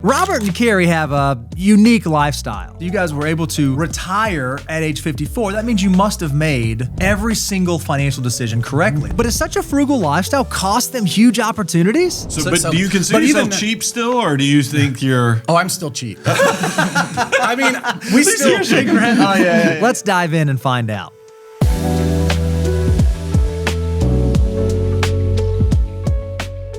Robert and Keri have a unique lifestyle. You guys were able to retire at age 54. That means you must have made every single financial decision correctly. But does such a frugal lifestyle cost them huge opportunities? But do you consider yourself cheap still, or do you think you're... Oh, I'm still cheap. I mean, we still... Oh, yeah. Let's dive in and find out.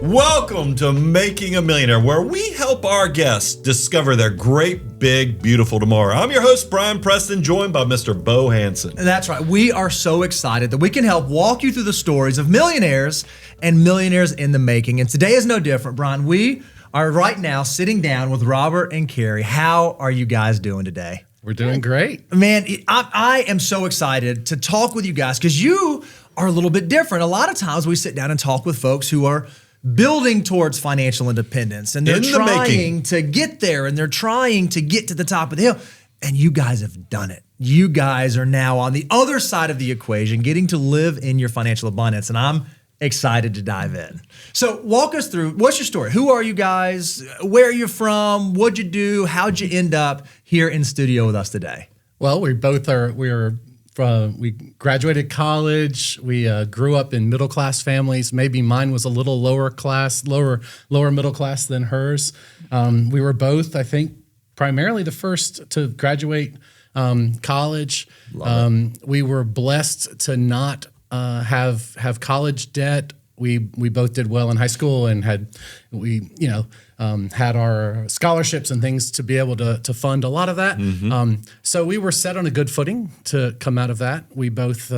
Welcome to Making a Millionaire, where we help our guests discover their great, big, beautiful tomorrow. I'm your host, Brian Preston, joined by Mr. Bo Hansen. That's right. We are so excited that we can help walk you through the stories of millionaires and millionaires in the making. And today is no different, Brian. We are right now sitting down with Robert and Keri. How are you guys doing today? We're doing great. Man, I am so excited to talk with you guys because you are a little bit different. A lot of times we sit down and talk with folks who are building towards financial independence, and they're trying to get there, and they're trying to get to the top of the hill. And you guys have done it. You guys are now on the other side of the equation, getting to live in your financial abundance, and I'm excited to dive in. So walk us through, what's your story? Who are you guys? Where are you from? What'd you do? How'd you end up here in studio with us today? Well, we graduated college. We grew up in middle class families. Maybe mine was a little lower middle class than hers. We were both, I think, primarily the first to graduate college. We were blessed to not have college debt. We both did well in high school and had our scholarships and things to be able to fund a lot of that. Mm-hmm. So we were set on a good footing to come out of that. We both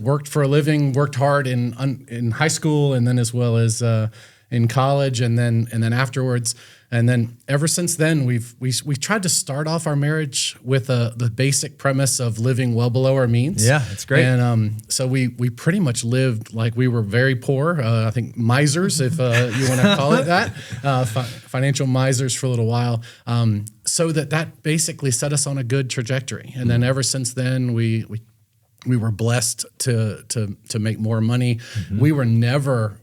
worked for a living, worked hard in high school, and then as well as in college, and then afterwards. And then ever since then, we tried to start off our marriage with the basic premise of living well below our means. Yeah, that's great. And so we pretty much lived like we were very poor. I think misers, if you want to call it that, financial misers for a little while. So that basically set us on a good trajectory. And then ever since then, we were blessed to make more money. Mm-hmm. We were never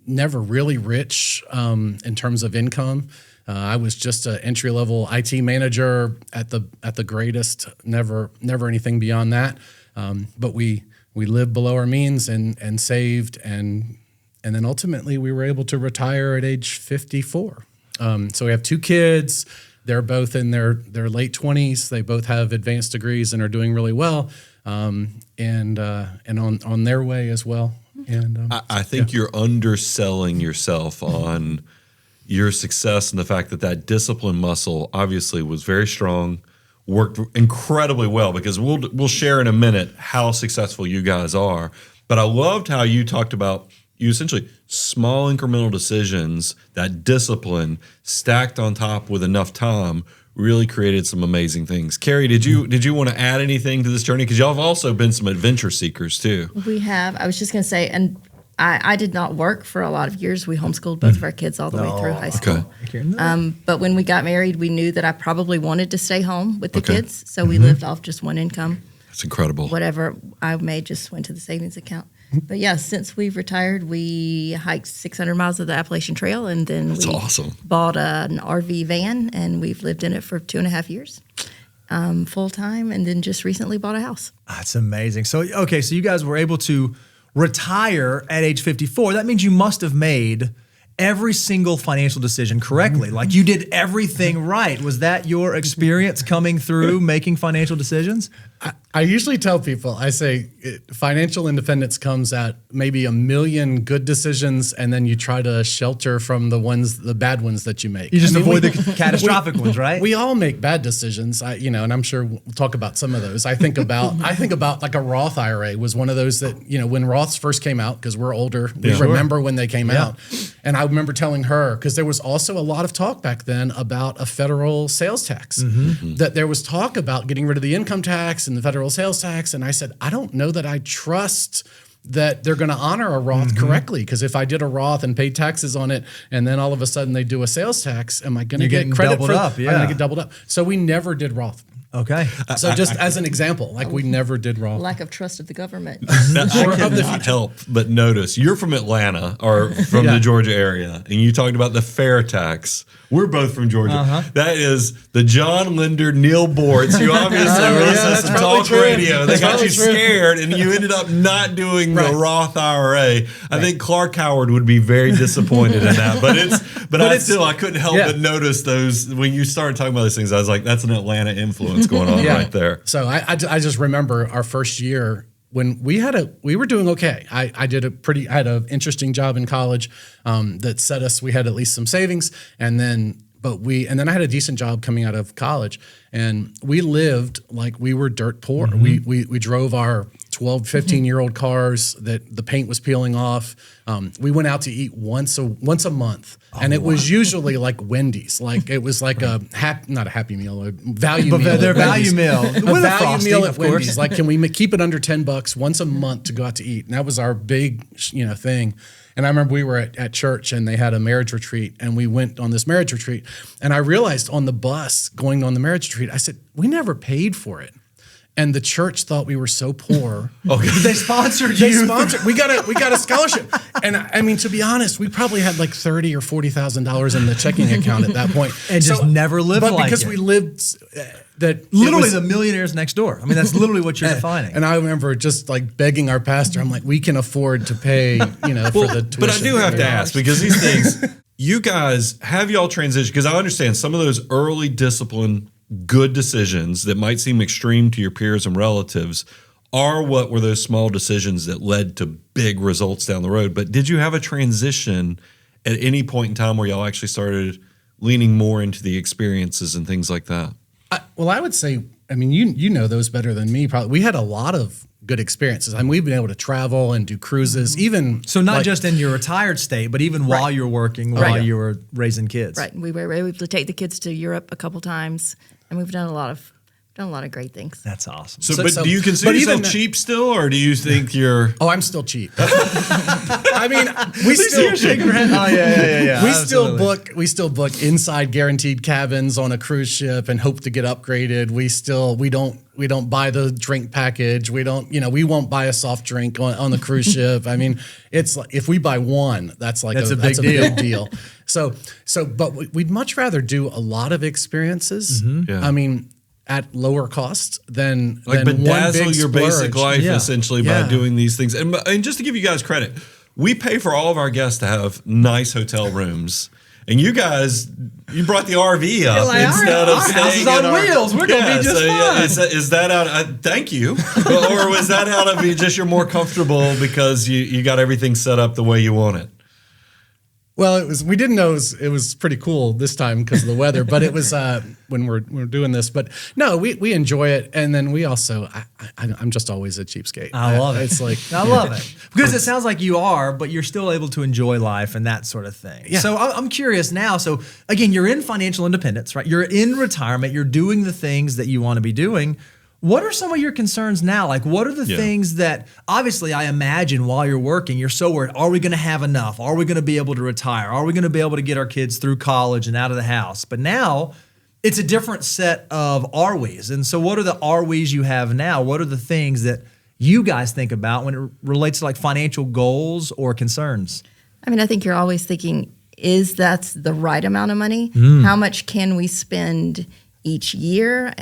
really rich in terms of income. I was just an entry-level IT manager at the greatest. Never anything beyond that. But we lived below our means and saved, and then ultimately we were able to retire at age 54. So we have two kids. They're both in their late 20s. They both have advanced degrees and are doing really well, and on their way as well. And I think you're underselling yourself on your success and the fact that discipline muscle obviously was very strong, worked incredibly well, because we'll share in a minute how successful you guys are. But I loved how you talked about you essentially small incremental decisions, that discipline stacked on top with enough time really created some amazing things. Keri, did you want to add anything to this journey? Because y'all have also been some adventure seekers too. We have. I was just going to say, and I did not work for a lot of years. We homeschooled both of our kids all the way through high school. Okay. But when we got married, we knew that I probably wanted to stay home with the kids. So we lived off just one income. That's incredible. Whatever I made just went to the savings account. But yeah, since we've retired, we hiked 600 miles of the Appalachian Trail, and then That's awesome. Bought an RV van, and we've lived in it for 2.5 years, full time, and then just recently bought a house. That's amazing. So you guys were able to retire at age 54. That means you must have made every single financial decision correctly. Like you did everything right. Was that your experience coming through making financial decisions? I usually tell people, I say financial independence comes at maybe 1 million good decisions, and then you try to shelter from the bad ones that you make. You just avoid the catastrophic ones, right? We all make bad decisions, and I'm sure we'll talk about some of those. I think about like a Roth IRA was one of those that, when Roths first came out, because we're older, we remember when they came out. And I remember telling her, because there was also a lot of talk back then about a federal sales tax, that there was talk about getting rid of the income tax and the federal sales tax. And I said, I don't know that I trust that they're going to honor a Roth correctly. Because if I did a Roth and paid taxes on it, and then all of a sudden they do a sales tax, am I going to get credit for it? I'm going to get doubled up. So we never did Roth. Okay. So just as an example, like we never did Roth. Lack of trust of the government. That cannot help but notice. You're from Atlanta or from the Georgia area, and you talked about the fair tax. We're both from Georgia. That is the John Linder, Neil Bortz. You obviously were listening to some talk radio. They got you scared, and you ended up not doing the Roth IRA. I think Clark Howard would be very disappointed in that. But I couldn't help but notice those when you started talking about these things. I was like, that's an Atlanta influence going on right there. So I just remember our first year when we were doing okay. I had an interesting job in college that set us. We had at least some savings, and then I had a decent job coming out of college, and we lived like we were dirt poor. We drove our 12, 15-year-old cars that the paint was peeling off. We went out to eat once a month, and it was usually like Wendy's. Like it was like not a Happy Meal, a value meal. Their value meal, a value meal at Wendy's. Like, can we keep it under $10 once a month to go out to eat? And that was our big, thing. And I remember we were at church and they had a marriage retreat, and we went on this marriage retreat. And I realized on the bus going on the marriage retreat, I said, we never paid for it. And the church thought we were so poor. They sponsored you. We got a scholarship. And I mean, to be honest, we probably had like $30,000 or $40,000 in the checking account at that point. And just never lived like it. But because we lived that literally the millionaires next door. I mean, that's literally what you're defining. And I remember just like begging our pastor, I'm like, we can afford to pay, for the tuition. But I do have to ask, because these things, you guys, have y'all transitioned? Because I understand some of those early discipline good decisions that might seem extreme to your peers and relatives are what were those small decisions that led to big results down the road. But did you have a transition at any point in time where y'all actually started leaning more into the experiences and things like that? I would say, I mean, you know those better than me. Probably, we had a lot of good experiences. I mean, we've been able to travel and do cruises, even so. Not just in your retired state, but even while you're working, while you were raising kids. Right. We were able to take the kids to Europe a couple times, and we've done a lot of great things. That's awesome. So do you consider yourself cheap still, or do you think you're? Oh, I'm still cheap. I mean, we still shaking your head. Oh yeah. We still book inside guaranteed cabins on a cruise ship and hope to get upgraded. We don't buy the drink package. We won't buy a soft drink on the cruise ship. I mean, it's like if we buy one, that's a big deal. But we'd much rather do a lot lot of experiences. I mean, at lower cost than bedazzle your basic life essentially by doing these things. And just to give you guys credit, we pay for all of our guests to have nice hotel rooms. And you guys, you brought the RV up instead of staying on wheels. We're going to be just fine. Is that out? Thank you. Or was that out of just you're more comfortable because you got everything set up the way you want it? Well, we didn't know it was pretty cool this time because of the weather, but it was when we're doing this. But no, we enjoy it, and then we also I'm just always a cheapskate. I love it. It's like I love it because it sounds like you are, but you're still able to enjoy life and that sort of thing. Yeah. So I'm curious now. So again, you're in financial independence, right? You're in retirement. You're doing the things that you want to be doing. What are some of your concerns now? Like, what are the things that, obviously, I imagine while you're working, you're so worried, are we going to have enough? Are we going to be able to retire? Are we going to be able to get our kids through college and out of the house? But now, it's a different set of are we's. And so what are the are we's you have now? What are the things that you guys think about when it relates to like financial goals or concerns? I mean, I think you're always thinking, is that the right amount of money? How much can we spend each year?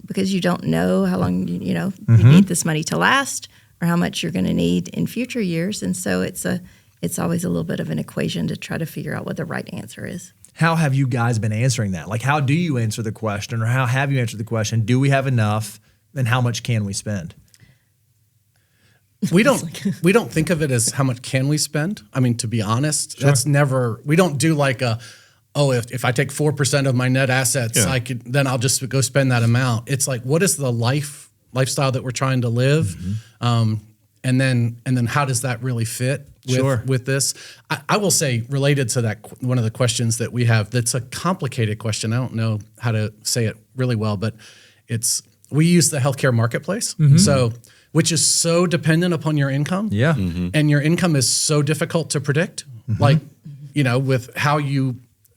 Because you don't know how long you need this money to last, or how much you're going to need in future years, and so it's always a little bit of an equation to try to figure out what the right answer is. How have you guys been answering that? Like, how do you answer the question, or how have you answered the question? Do we have enough, and how much can we spend? We don't think of it as how much can we spend. I mean, to be honest, that's never. We don't do like a. Oh, if I take 4% of my net assets, then I'll just go spend that amount. It's like, what is the lifestyle that we're trying to live, and then how does that really fit with this? I will say, related to that, one of the questions that we have, that's a complicated question. I don't know how to say it really well, but we use the healthcare marketplace, which is so dependent upon your income, and your income is so difficult to predict, like with how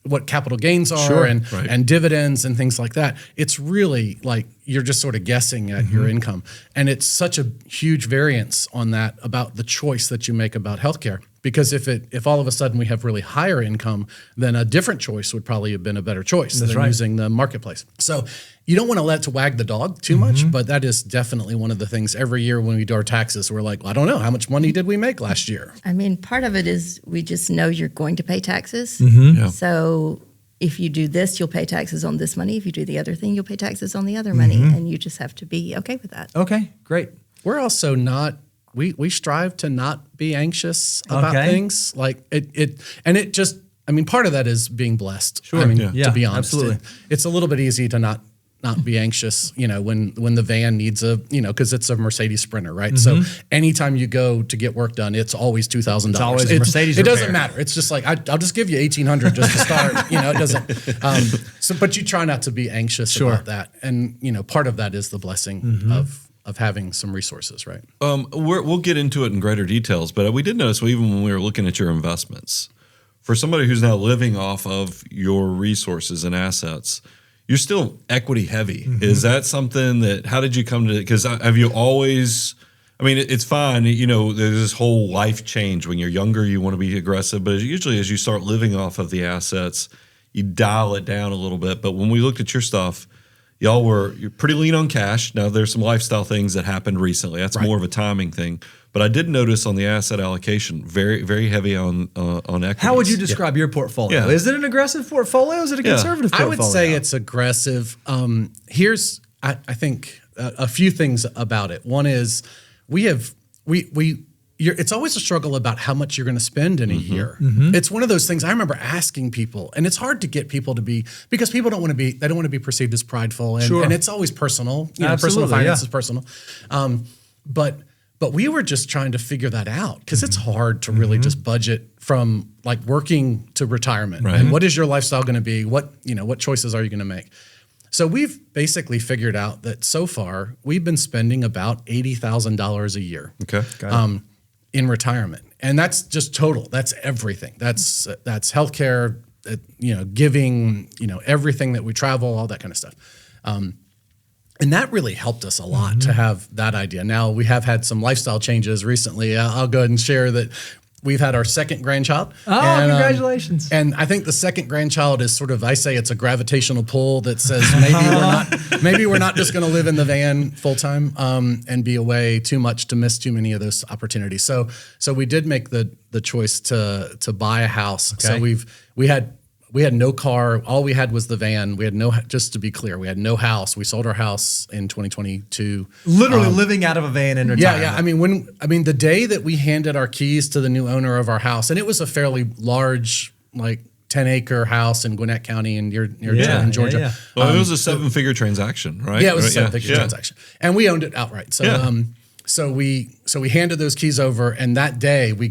what capital gains are and dividends and things like that. It's really like you're just sort of guessing at your income. And it's such a huge variance on that about the choice that you make about healthcare. Because if all of a sudden we have really higher income, then a different choice would probably have been a better choice than using the marketplace. So you don't want to let it wag the dog too much, but that is definitely one of the things every year when we do our taxes, we're like, well, I don't know, how much money did we make last year? I mean, part of it is we just know you're going to pay taxes. Yeah. So if you do this, you'll pay taxes on this money. If you do the other thing, you'll pay taxes on the other money. And you just have to be okay with that. Okay, great. We're also not, we strive to not be anxious about things. Like it just, I mean, part of that is being blessed. Sure. I mean, Yeah. to be honest, Absolutely. It's a little bit easy to not be anxious, when the van needs because it's a Mercedes Sprinter, right? So anytime you go to get work done, it's always $2,000. It's always a Mercedes It doesn't repair. matter. It's just like, I'll just give you $1,800 just to start. It doesn't. But you try not to be anxious about that. And, part of that is the blessing of having some resources, right? We'll get into it in greater details, but we did notice even when we were looking at your investments, for somebody who's now living off of your resources and assets, you're still equity heavy. Is that something how did you come to, because have you always, I mean, it's fine, there's this whole life change. When you're younger, you want to be aggressive, but usually as you start living off of the assets, you dial it down a little bit. But when we looked at your stuff, you're pretty lean on cash. Now there's some lifestyle things that happened recently. That's more of a timing thing. But I did notice on the asset allocation, very, very heavy on equities. How would you describe your portfolio? Yeah. Is it an aggressive portfolio? Is it a conservative portfolio? I would say it's aggressive. Here's, I think, a few things about it. One is it's always a struggle about how much you're going to spend in a year. It's one of those things I remember asking people, and it's hard to get people to be, because people don't want to be perceived as prideful, and it's always personal. Personal finance is personal. But we were just trying to figure that out, because it's hard to really just budget from like working to retirement. Right. And what is your lifestyle going to be? What choices are you going to make? So we've basically figured out that so far we've been spending about $80,000 a year. Okay. In retirement. And that's just total. That's everything. That's healthcare, giving, everything that we travel, all that kind of stuff. And that really helped us a lot to have that idea. Now, we have had some lifestyle changes recently. I'll go ahead and share that we've had our second grandchild. Oh, congratulations. And I think the second grandchild is sort of, I say it's a gravitational pull that says maybe we're not just going to live in the van full time and be away too much to miss too many of those opportunities. So we did make the choice to buy a house. Okay. So we had no car. All we had was the van. We had just to be clear, we had no house. We sold our house in 2022. Literally living out of a van in retirement. Yeah. I mean, the day that we handed our keys to the new owner of our house, and it was a fairly large, like 10-acre house in Gwinnett County in near Georgia. Yeah. Well, it was a 7-figure transaction, right? Yeah, it was a 7-figure transaction, and we owned it outright. So, so we handed those keys over, and that day we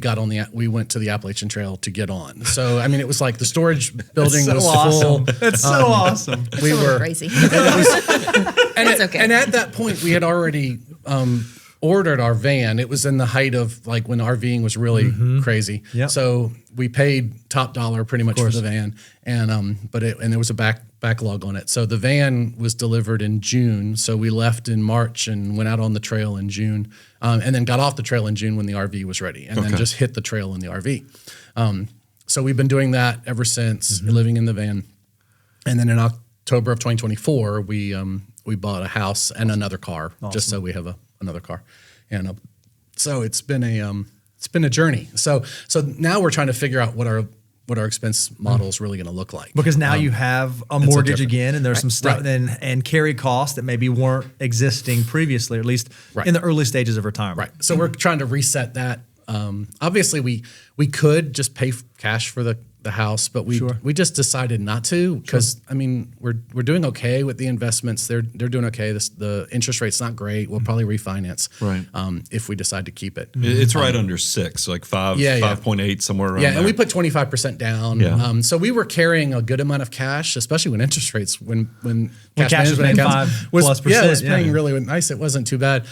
went to the Appalachian Trail to get on. So I mean, it was like the storage building was full. That's so awesome. We were crazy. It's okay. And at that point, we had already ordered our van. It was in the height of like when RVing was really crazy. Yep. So we paid top dollar pretty much for the van, and there was a backlog on it. So the van was delivered in June. So we left in March and went out on the trail in June, and then got off the trail in June when the RV was ready, and then just hit the trail in the RV. So we've been doing that ever since, living in the van, and then in October of 2024, we bought a house and another car, just so we have another car, and so it's been a journey. So now we're trying to figure out what our expense model is really going to look like. Because now you have a mortgage different- again, and there's some stuff and carry costs that maybe weren't existing previously, or at least in the early stages of retirement. Right. So we're trying to reset that. Obviously, we could just pay cash for the house, but we just decided not to, because I mean we're doing okay with the investments. They're doing okay. The interest rate's not great. We'll probably refinance if we decide to keep it. It's right under 6, like 5.8, somewhere around there. And we put 25% down. Yeah. So we were carrying a good amount of cash, especially when interest rates when cash cash was management paying accounts 5+%, it was paying really nice. It wasn't too bad.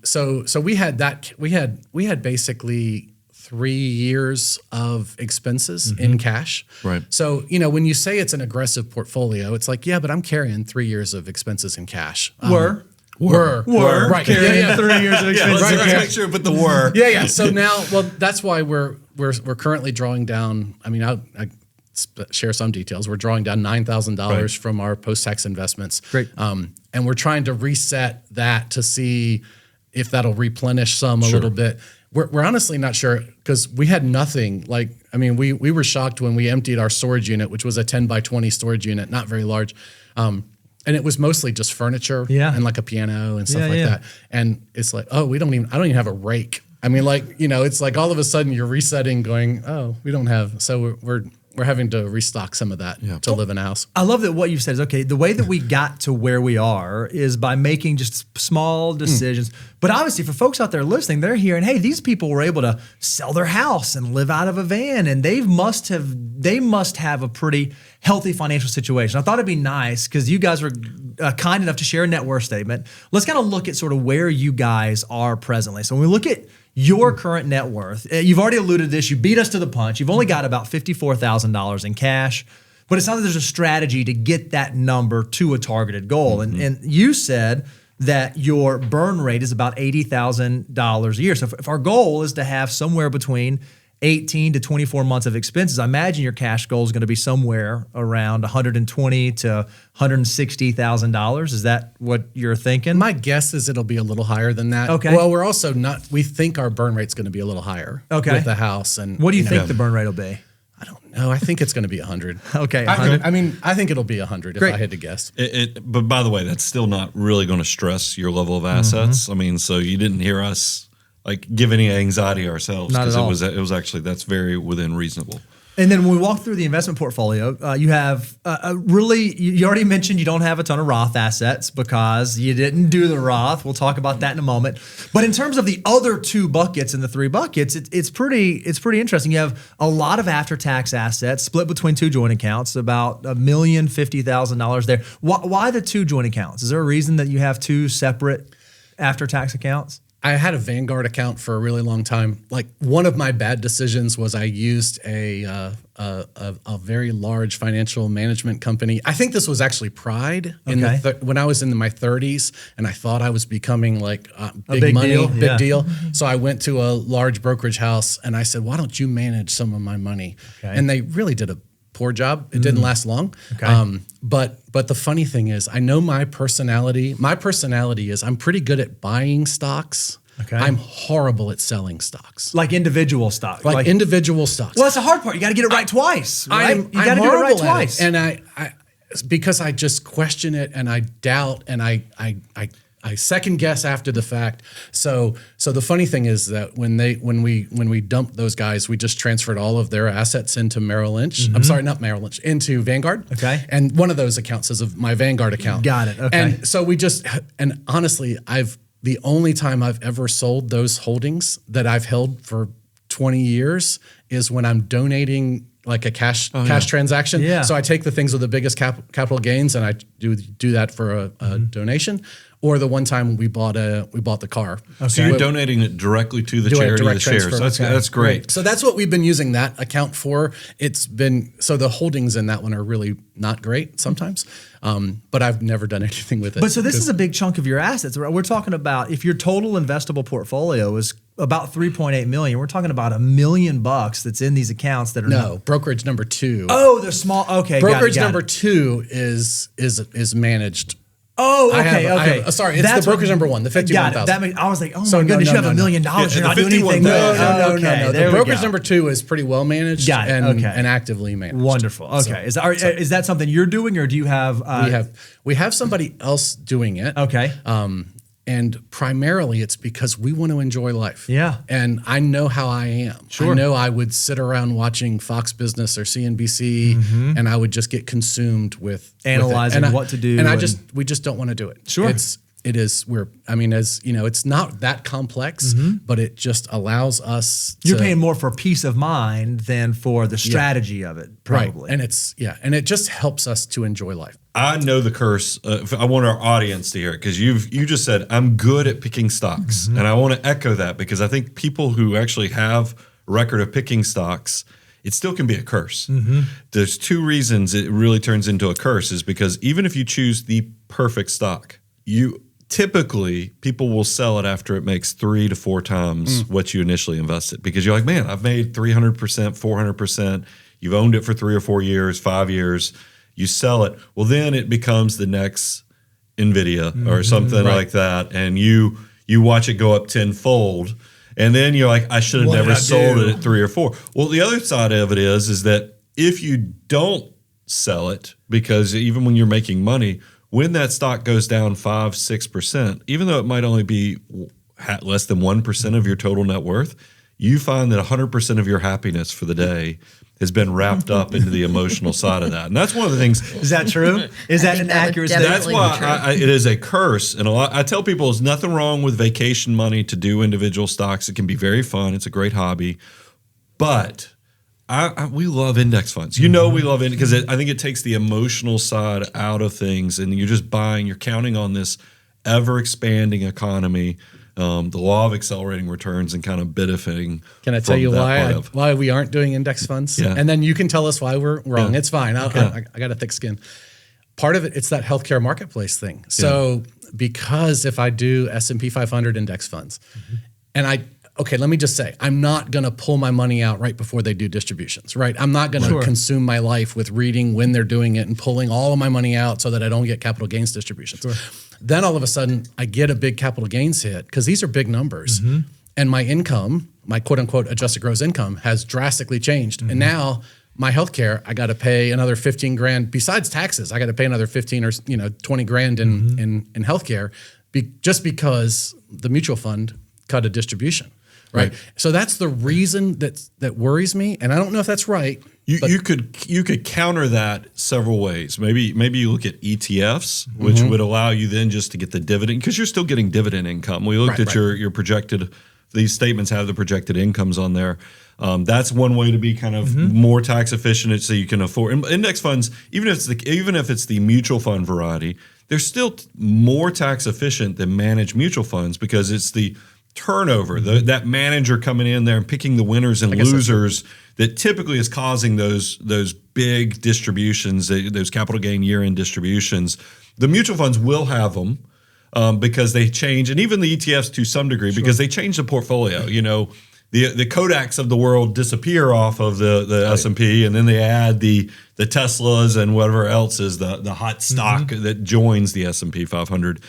So we had that. We had basically 3 years of expenses in cash. Right. So, when you say it's an aggressive portfolio, it's like, yeah, but I'm carrying 3 years of expenses in cash. Were Right. carrying 3 years of expenses. Let's make sure we put the were. Yeah. So now, that's why we're we're currently drawing down. I mean, I share some details. We're drawing down $9,000 from our post-tax investments. Great. And we're trying to reset that to see if that'll replenish some a little bit. We're honestly not sure because we had nothing. Like, I mean, we were shocked when we emptied our storage unit, which was a 10 by 20 storage unit, not very large. And it was mostly just furniture and like a piano and stuff like that. And it's like, oh, I don't even have a rake. I mean, like, it's like all of a sudden you're resetting going, oh, we don't have. So we're having to restock some of that to live in a house. I love that what you've said is, okay, the way that we got to where we are is by making just small decisions. But obviously for folks out there listening, they're hearing, hey, these people were able to sell their house and live out of a van, and they must have a pretty healthy financial situation. I thought it'd be nice because you guys were kind enough to share a net worth statement. Let's kind of look at sort of where you guys are presently. So when we look at your current net worth, you've already alluded to this, you beat us to the punch. You've only got about $54,000 in cash, but it's not that there's a strategy to get that number to a targeted goal. And you said that your burn rate is about $80,000 a year. So if our goal is to have somewhere between 18 to 24 months of expenses, I imagine your cash goal is going to be somewhere around $120,000 to $160,000. Is that what you're thinking? My guess is it'll be a little higher than that. Okay. Well, we're also we think our burn rate's going to be a little higher with the house. And what do you think the burn rate will be? I don't know. I think it's going to be 100. Okay. 100. I think it'll be 100 if I had to guess. But by the way, that's still not really going to stress your level of assets. I mean, so you didn't hear us like give any anxiety ourselves, because it was actually, that's very within reasonable. And then when we walk through the investment portfolio, you have you already mentioned you don't have a ton of Roth assets because you didn't do the Roth. We'll talk about that in a moment. But in terms of the other two buckets and the three buckets, it's pretty interesting. You have a lot of after-tax assets split between two joint accounts, about $1,050,000 there. Why the two joint accounts? Is there a reason that you have two separate after-tax accounts? I had a Vanguard account for a really long time. Like, one of my bad decisions was I used a very large financial management company. I think this was actually Pride when I was in my 30s, and I thought I was becoming like big money, big deal. So I went to a large brokerage house and I said, "Why don't you manage some of my money?" And they really did a poor job. It didn't last long. But the funny thing is, I know my personality. My personality is I'm pretty good at buying stocks. I'm horrible at selling stocks. Like individual stocks. Like individual stocks. Well, that's the hard part. You got to get it right twice. Right? You got to do it right twice. And I because I just question it and I doubt and I second guess after the fact. So the funny thing is that when we dumped those guys, we just transferred all of their assets into Merrill Lynch. I'm sorry, not Merrill Lynch, into Vanguard. And one of those accounts is my Vanguard account. Got it. Okay. And so and honestly, the only time I've ever sold those holdings that I've held for 20 years is when I'm donating like a cash transaction. So I take the things with the biggest capital gains and I do that for a donation. Or the one time we bought the car. So you're donating it directly to the charity, the shares. That's great. So that's what we've been using that account for. So the holdings in that one are really not great sometimes, but I've never done anything with it. But so this is a big chunk of your assets. We're talking about, if your total investable portfolio is about $3.8 million, we're talking about $1 million that's in these accounts that are brokerage number 2. Oh, they're small. Okay, brokerage number 2 is managed. Oh, okay. Sorry, it's the brokerage number 1, the $51,000. I was like, oh my goodness, you have $1 million. You're not doing anything. No. The brokerage number 2 is pretty well managed and actively managed. Wonderful. Okay, so, is that something you're doing, or do you have? We have somebody else doing it. Okay. And primarily it's because we want to enjoy life. Yeah. And I know how I am. Sure. I know I would sit around watching Fox Business or CNBC and I would just get consumed with analyzing what to do. And we just don't want to do it. Sure. It's not that complex, but it just allows us You're paying more for peace of mind than for the strategy of it, probably. Right. And it just helps us to enjoy life. I know the curse. I want our audience to hear it, because you just said, I'm good at picking stocks. And I want to echo that, because I think people who actually have a record of picking stocks, it still can be a curse. There's two reasons it really turns into a curse, is because even if you choose the perfect stock, typically people will sell it after it makes 3 to 4 times what you initially invested, because you're like, man, I've made 300%, 400%. You've owned it for 3 or 4 years, 5 years. You sell it. Well, then it becomes the next NVIDIA or something like that. And you watch it go up tenfold. And then you're like, I should have never sold it at 3 or 4. Well, the other side of it is that if you don't sell it, because even when you're making money, when that stock goes down 5, 6%, even though it might only be less than 1% of your total net worth, you find that 100% of your happiness for the day has been wrapped up into the emotional side of that. And that's one of the things. Is that true? Is that an accurate statement? That's why it is a curse. And I tell people there's nothing wrong with vacation money to do individual stocks. It can be very fun. It's a great hobby. But we love index funds. We love it because I think it takes the emotional side out of things, and you're just you're counting on this ever-expanding economy, the law of accelerating returns, and kind of benefiting. Can I tell you why we aren't doing index funds? Yeah. And then you can tell us why we're wrong. It's fine. I got a thick skin. Part of it's that healthcare marketplace thing. So because if I do S&P 500 index funds, and let me just say, I'm not going to pull my money out right before they do distributions, right? I'm not going to consume my life with reading when they're doing it and pulling all of my money out so that I don't get capital gains distributions. Sure. Then all of a sudden, I get a big capital gains hit because these are big numbers. And my income, my quote unquote adjusted gross income, has drastically changed. And now my healthcare, I got to pay another 15 grand besides taxes. I got to pay another 15 or 20 grand in healthcare just because the mutual fund cut a distribution. Right. So that's the reason that worries me. And I don't know if that's right. You could counter that several ways. Maybe you look at ETFs, which would allow you then just to get the dividend, because you're still getting dividend income. We looked at your projected, these statements have the projected incomes on there. That's one way to be kind of more tax efficient, so you can afford. And index funds, even if it's the mutual fund variety, they're still more tax efficient than managed mutual funds, because it's the turnover, that manager coming in there and picking the winners and losers that typically is causing those big distributions, those capital gain year-end distributions. The mutual funds will have them because they change, and even the ETFs to some degree, because they change the portfolio. The Kodaks of the world disappear off of the S&P, and then they add the Teslas and whatever else is the hot stock that joins the S&P 500.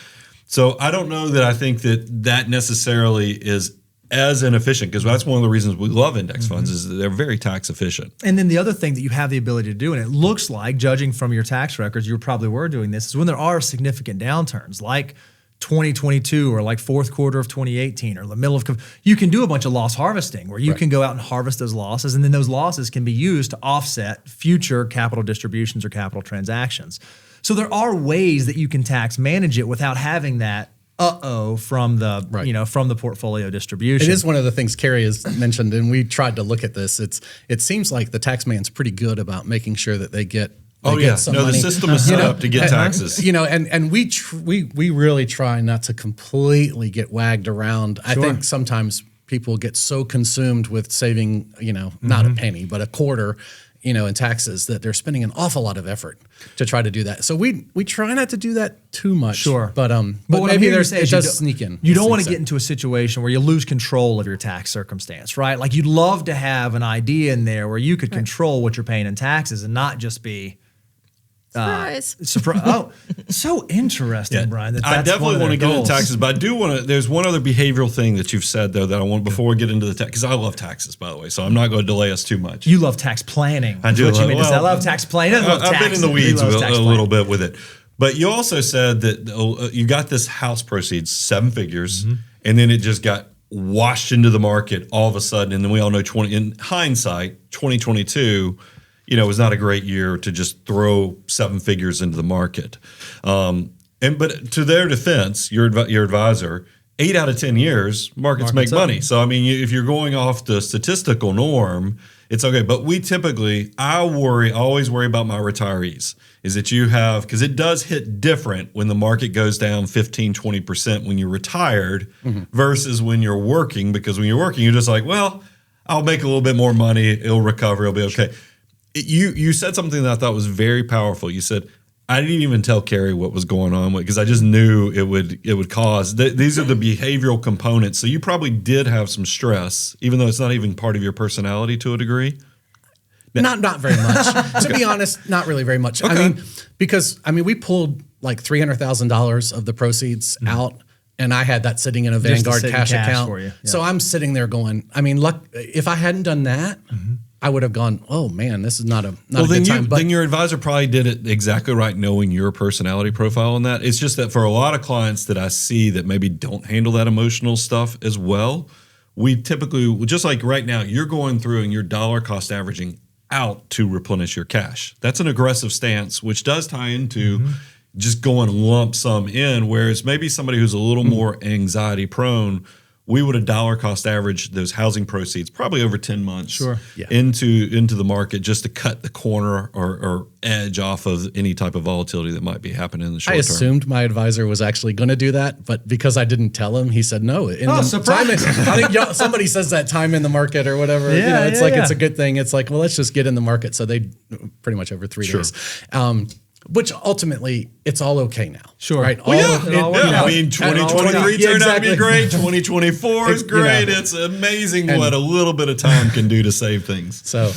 So I don't know that I think that necessarily is as inefficient, because that's one of the reasons we love index funds is that they're very tax efficient. And then the other thing that you have the ability to do, and it looks like, judging from your tax records, you probably were doing this, is when there are significant downturns like 2022 or like fourth quarter of 2018 or the middle of, you can do a bunch of loss harvesting where you can go out and harvest those losses, and then those losses can be used to offset future capital distributions or capital transactions. So there are ways that you can tax manage it without having that from the from the portfolio distribution. It is one of the things Keri has mentioned, and we tried to look at this. It seems like the tax man's pretty good about making sure that they get. Some money. The system is set up to get taxes. And we really try not to completely get wagged around. I think sometimes people get so consumed with saving, not a penny, but a quarter, in taxes, that they're spending an awful lot of effort to try to do that. So we try not to do that too much. Sure. But maybe it does sneak in. You don't want to get into a situation where you lose control of your tax circumstance, right? Like, you'd love to have an idea in there where you could control what you're paying in taxes and not just be surprise. Oh, so interesting, Brian. I definitely want to get into taxes, but I do want to. There's one other behavioral thing that you've said, though, that I want before we get into the tax, because I love taxes, by the way, so I'm not going to delay us too much. You love tax planning. I do. I love tax planning. I've been in the weeds a little bit with it. But you also said that you got this house proceeds, 7 figures, and then it just got washed into the market all of a sudden. And then we all know, in hindsight, 2022, was not a great year to just throw 7 figures into the market. But to their defense, your advisor, 8 out of 10 years, markets make money. So, if you're going off the statistical norm, it's okay. But I always worry about my retirees, is that you have, because it does hit different when the market goes down 15, 20% when you're retired versus when you're working, because when you're working, you're just like, well, I'll make a little bit more money. It'll recover. It'll be okay. You said something that I thought was very powerful. You said, I didn't even tell Keri what was going on because I just knew it would cause. These are the behavioral components. So you probably did have some stress, even though it's not even part of your personality to a degree. Not very much. To be honest, not really very much. Okay. Because we pulled like $300,000 of the proceeds out, and I had that sitting in a Vanguard cash account. For you. Yeah. So I'm sitting there going, if I hadn't done that, I would have gone, oh man, this is not a good time. But then your advisor probably did it exactly right, knowing your personality profile on that. It's just that for a lot of clients that I see that maybe don't handle that emotional stuff as well, we typically, just like right now, you're going through and you're dollar cost averaging out to replenish your cash. That's an aggressive stance, which does tie into just going lump sum in, whereas maybe somebody who's a little more anxiety prone, we would have dollar cost averaged those housing proceeds probably over 10 months into the market just to cut the corner or edge off of any type of volatility that might be happening in the short term. I assumed my advisor was actually going to do that, but because I didn't tell him, he said no. Surprise! I think somebody says that time in the market or whatever. It's a good thing. It's like, well, let's just get in the market. So they pretty much over 3 days. Which ultimately, it's all okay now. Sure. Right? 2023 turned out to be great. 2024 is great. It's amazing what a little bit of time can do to save things. So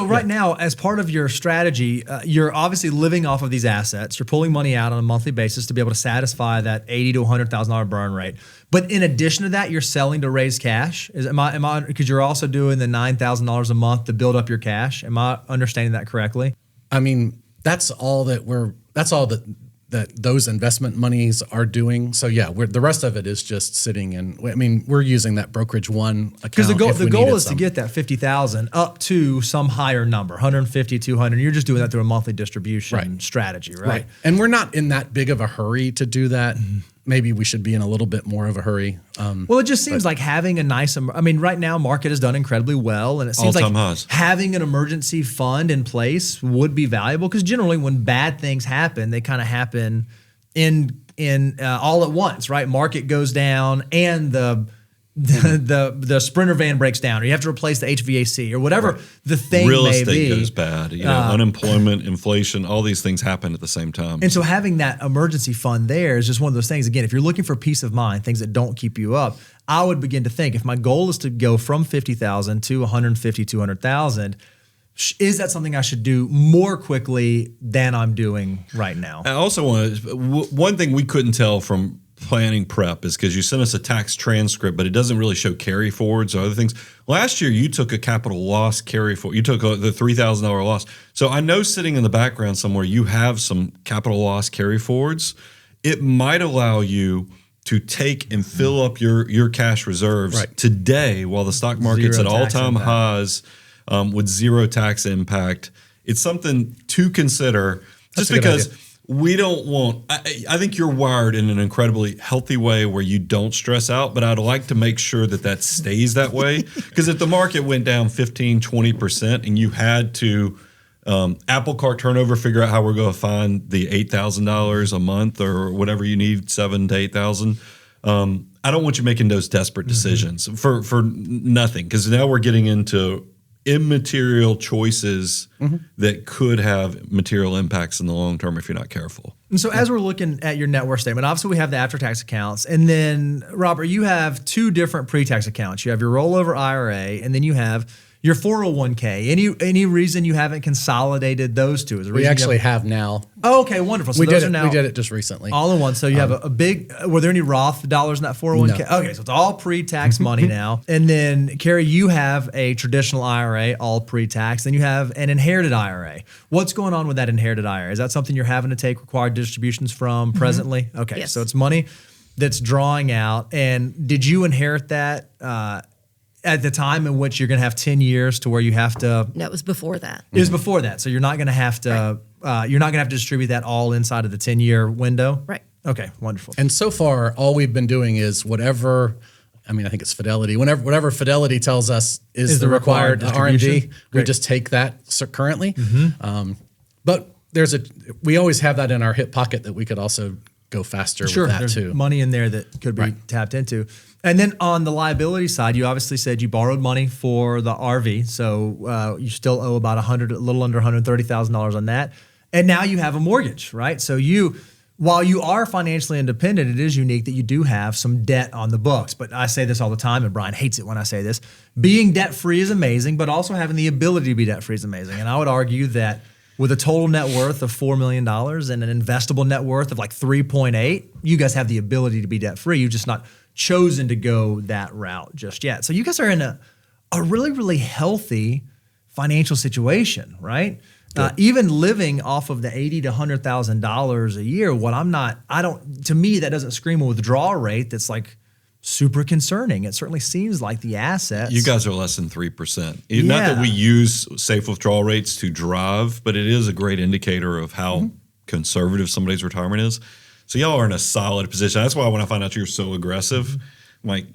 right now, as part of your strategy, you're obviously living off of these assets. You're pulling money out on a monthly basis to be able to satisfy that $80,000 to $100,000 burn rate. But in addition to that, you're selling to raise cash. Am I? Because you're also doing the $9,000 a month to build up your cash. Am I understanding that correctly? That's all that those investment monies are doing. So the rest of it is just sitting in. We're using that brokerage one account. Because the goal is to get that $50,000 up to some higher number, 150, 200. You're just doing that through a monthly distribution strategy, right? And we're not in that big of a hurry to do that. Maybe we should be in a little bit more of a hurry. Well, it just seems like having a nice, right now market has done incredibly well, and it seems like having an emergency fund in place would be valuable because generally when bad things happen, they kind of happen in all at once, right? Market goes down and the Sprinter van breaks down, or you have to replace the HVAC, or whatever the thing Real may estate be. goes bad. Unemployment, inflation, all these things happen at the same time. And so having that emergency fund there is just one of those things. Again, if you're looking for peace of mind, things that don't keep you up, I would begin to think if my goal is to go from 50,000 to 150, 200,000, is that something I should do more quickly than I'm doing right now? I also one thing we couldn't tell from planning prep is because you sent us a tax transcript, but it doesn't really show carry forwards or other things. Last year, you took a capital loss carry forward. You took the $3,000 loss. So I know sitting in the background somewhere, you have some capital loss carry forwards. It might allow you to take and fill up your cash reserves today while the stock market's at all-time highs with zero tax impact. It's something to consider just because we don't want, I think you're wired in an incredibly healthy way where you don't stress out, but I'd like to make sure that stays that way. Because if the market went down 15, 20% and you had to Apple Cart turnover, figure out how we're going to find the $8,000 a month or whatever you need, $7,000 to $8,000. I don't want you making those desperate decisions for nothing. Because now we're getting into immaterial choices that could have material impacts in the long term if you're not careful. And so as we're looking at your net worth statement, obviously we have the after-tax accounts. And then, Robert, you have two different pre-tax accounts. You have your rollover IRA, and then you have your 401k. Any reason you haven't consolidated those two? We actually have now. Oh, okay, wonderful. So we those did are now we did it just recently. all in one. So you have a big. Were there any Roth dollars in that 401k? No. Okay, so it's all pre-tax money now. And then, Keri, you have a traditional IRA, all pre-tax. Then you have an inherited IRA. What's going on with that inherited IRA? Is that something you're having to take required distributions from presently? Okay, Yes. so it's money that's drawing out. And did you inherit that at the time in which you're going to have 10 years to where you have to? No, it was before that. It was before that, so you're not going to have to. You're not going to have to distribute that all inside of the 10-year window. Right. Okay. Wonderful. And so far, all we've been doing is whatever. I think it's Fidelity. Whatever Fidelity tells us is the required distribution. RMD, we just take that currently. But we always have that in our hip pocket that we could also go faster with that there's too. money in there that could be tapped into. And then on the liability side, you obviously said you borrowed money for the RV, so you still owe about a little under $130,000 on that. And now you have a mortgage, right? So while you are financially independent, it is unique that you do have some debt on the books. But I say this all the time, and Brian hates it when I say this. Being debt-free is amazing, but also having the ability to be debt-free is amazing. And I would argue that with a total net worth of $4 million and an investable net worth of like 3.8, you guys have the ability to be debt-free. You've just not chosen to go that route just yet. So you guys are in a really, really healthy financial situation, right? Even living off of the $80,000 to $100,000 a year, to me, that doesn't scream a withdrawal rate that's like super concerning. It certainly seems like the assets. You guys are less than 3%. Not that we use safe withdrawal rates to drive, but it is a great indicator of how conservative somebody's retirement is. So y'all are in a solid position. That's why when I find out you're so aggressive, I'm like,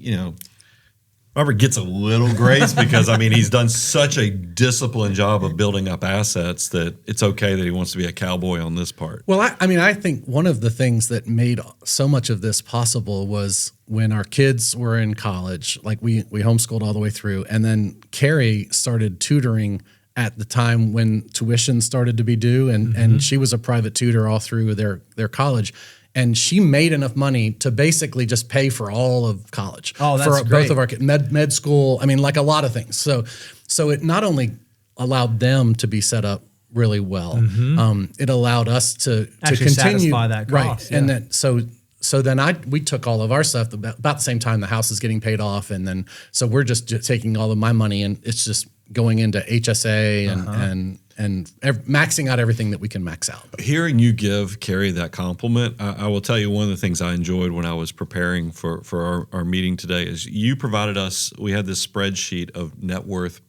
Robert gets a little grace because, he's done such a disciplined job of building up assets that it's okay that he wants to be a cowboy on this part. Well, I think one of the things that made so much of this possible was when our kids were in college, like we homeschooled all the way through, and then Keri started tutoring at the time when tuition started to be due, and she was a private tutor all through their college. And she made enough money to basically just pay for all of college. Oh, that's for great. both of our kids, med school. Like a lot of things. So it not only allowed them to be set up really well, it allowed us to actually continue satisfy that cost. Right, and then so then we took all of our stuff about the same time the house is getting paid off, and then so we're just taking all of my money and it's just going into HSA and maxing out everything that we can max out. Hearing you give Keri that compliment, I will tell you one of the things I enjoyed when I was preparing for our meeting today is you provided us, we had this spreadsheet of net worth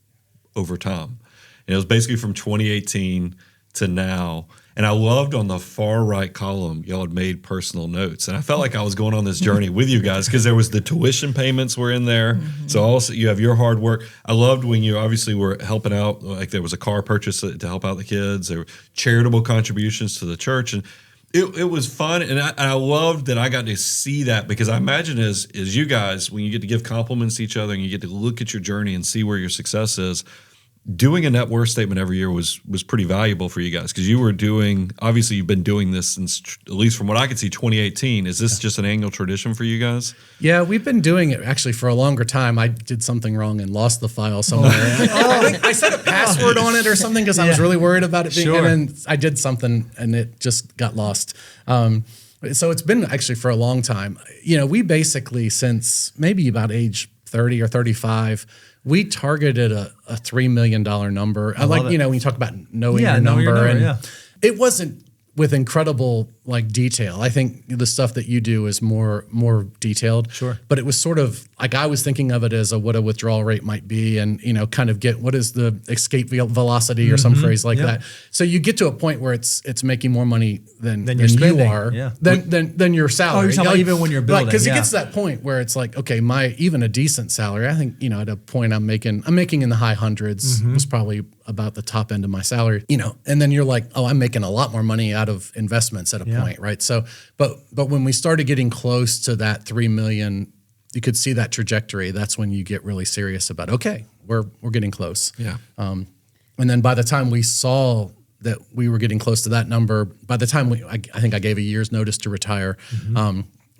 over time. And it was basically from 2018 to now. And I loved on the far right column, y'all had made personal notes. And I felt like I was going on this journey with you guys because there was the tuition payments were in there. So also you have your hard work. I loved when you obviously were helping out, like there was a car purchase to help out the kids. There were charitable contributions to the church. And it was fun. And I loved that I got to see that because I imagine as you guys, when you get to give compliments to each other and you get to look at your journey and see where your success is, doing a net worth statement every year was pretty valuable for you guys because you were obviously you've been doing this since, at least from what I could see, 2018. Is this just an annual tradition for you guys? Yeah, we've been doing it actually for a longer time. I did something wrong and lost the file somewhere. I think I set a password on it or something because I was really worried about it being, and then I did something and it just got lost. So it's been actually for a long time. We basically since maybe about age 30 or 35, we targeted a $3 million number. When you talk about knowing your number, it wasn't with incredible detail. I think the stuff that you do is more detailed. Sure. But it was sort of like I was thinking of it as what a withdrawal rate might be and, kind of get what is the escape velocity or some phrase like that. So you get to a point where it's making more money than you're spending. You are, than your salary. Oh, you're talking about even when you're building. Because it gets to that point where it's like, okay, even a decent salary, I think, at a point I'm making in the high hundreds was probably about the top end of my salary, and then you're like, oh, I'm making a lot more money out of investments at a point, right? So, but when we started getting close to that 3 million, you could see that trajectory. That's when you get really serious about, okay, we're getting close. Yeah. And then by the time we saw that we were getting close to that number, by the time I think I gave a year's notice to retire,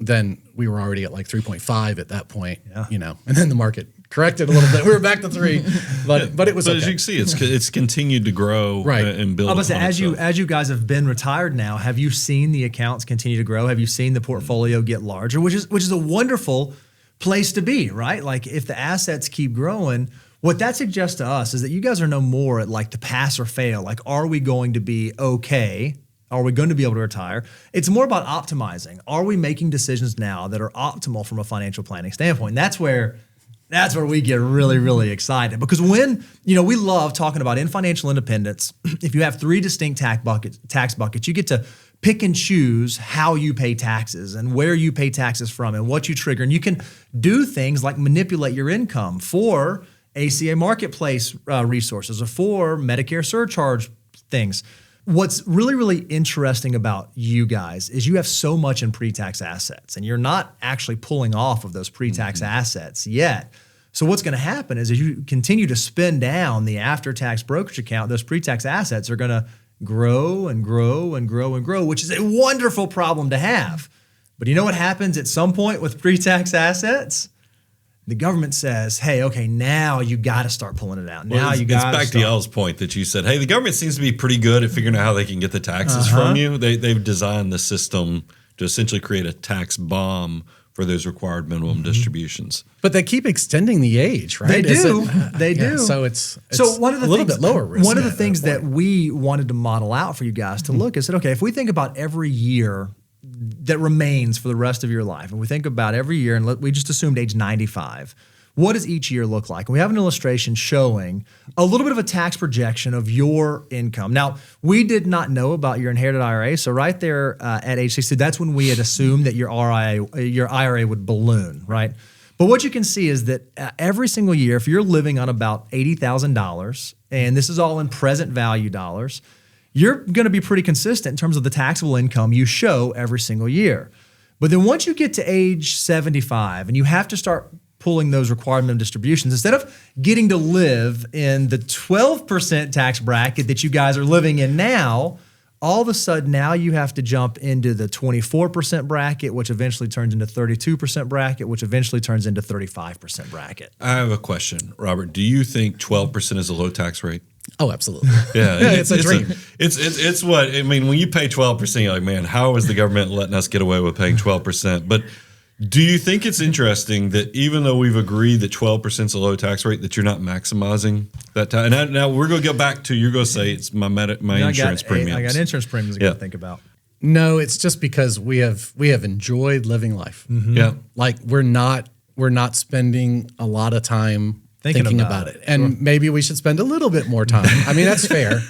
then we were already at 3.5 at that point, and then the market corrected a little bit. We were back to 3, but it was okay. As you can see, it's continued to grow and build. As you guys have been retired now, have you seen the accounts continue to grow? Have you seen the portfolio get larger, which is a wonderful place to be, right? Like if the assets keep growing, what that suggests to us is that you guys are no more at the pass or fail. Like, are we going to be okay? Are we going to be able to retire? It's more about optimizing. Are we making decisions now that are optimal from a financial planning standpoint? And that's where we get really, really excited because when, we love talking about in financial independence, if you have 3 distinct tax buckets, you get to pick and choose how you pay taxes and where you pay taxes from and what you trigger. And you can do things like manipulate your income for ACA marketplace resources or for Medicare surcharge things. What's really, really interesting about you guys is you have so much in pre-tax assets and you're not actually pulling off of those pre-tax assets yet. So what's going to happen is as you continue to spend down the after-tax brokerage account, those pre-tax assets are going to grow and grow and grow and grow, which is a wonderful problem to have. But you know what happens at some point with pre-tax assets? The government says, hey, okay, now you got to start pulling it out. Now you got to It's back to y'all's point that you said, hey, the government seems to be pretty good at figuring out how they can get the taxes from you. They've designed the system to essentially create a tax bomb for those required minimum distributions. But they keep extending the age, right? They do. They do. So it's one of the a little bit lower risk. One of the things that we wanted to model out for you guys to look is that, okay, if we think about every year that remains for the rest of your life, and we think about every year, and we just assumed age 95, what does each year look like? And we have an illustration showing a little bit of a tax projection of your income. Now, we did not know about your inherited IRA, so right there at age 60, that's when we had assumed that your IRA would balloon, right? But what you can see is that every single year, if you're living on about $80,000, and this is all in present value dollars, you're going to be pretty consistent in terms of the taxable income you show every single year. But then once you get to age 75 and you have to start pulling those required minimum distributions, instead of getting to live in the 12% tax bracket that you guys are living in now, all of a sudden now you have to jump into the 24% bracket, which eventually turns into 32% bracket, which eventually turns into 35% bracket. I have a question, Robert. Do you think 12% is a low tax rate? Oh, absolutely. Yeah, it's a dream. It's what I mean. When you pay 12%, you're like, man, how is the government letting us get away with paying 12%? But do you think it's interesting that even though we've agreed that 12% is a low tax rate, that you're not maximizing that tax? And now we're going to go back to, you're going to say it's my insurance premiums. I got insurance premiums I got to think about. No, it's just because we have enjoyed living life. Mm-hmm. Yeah, like we're not spending a lot of time thinking about it. And maybe we should spend a little bit more time. I mean, that's fair.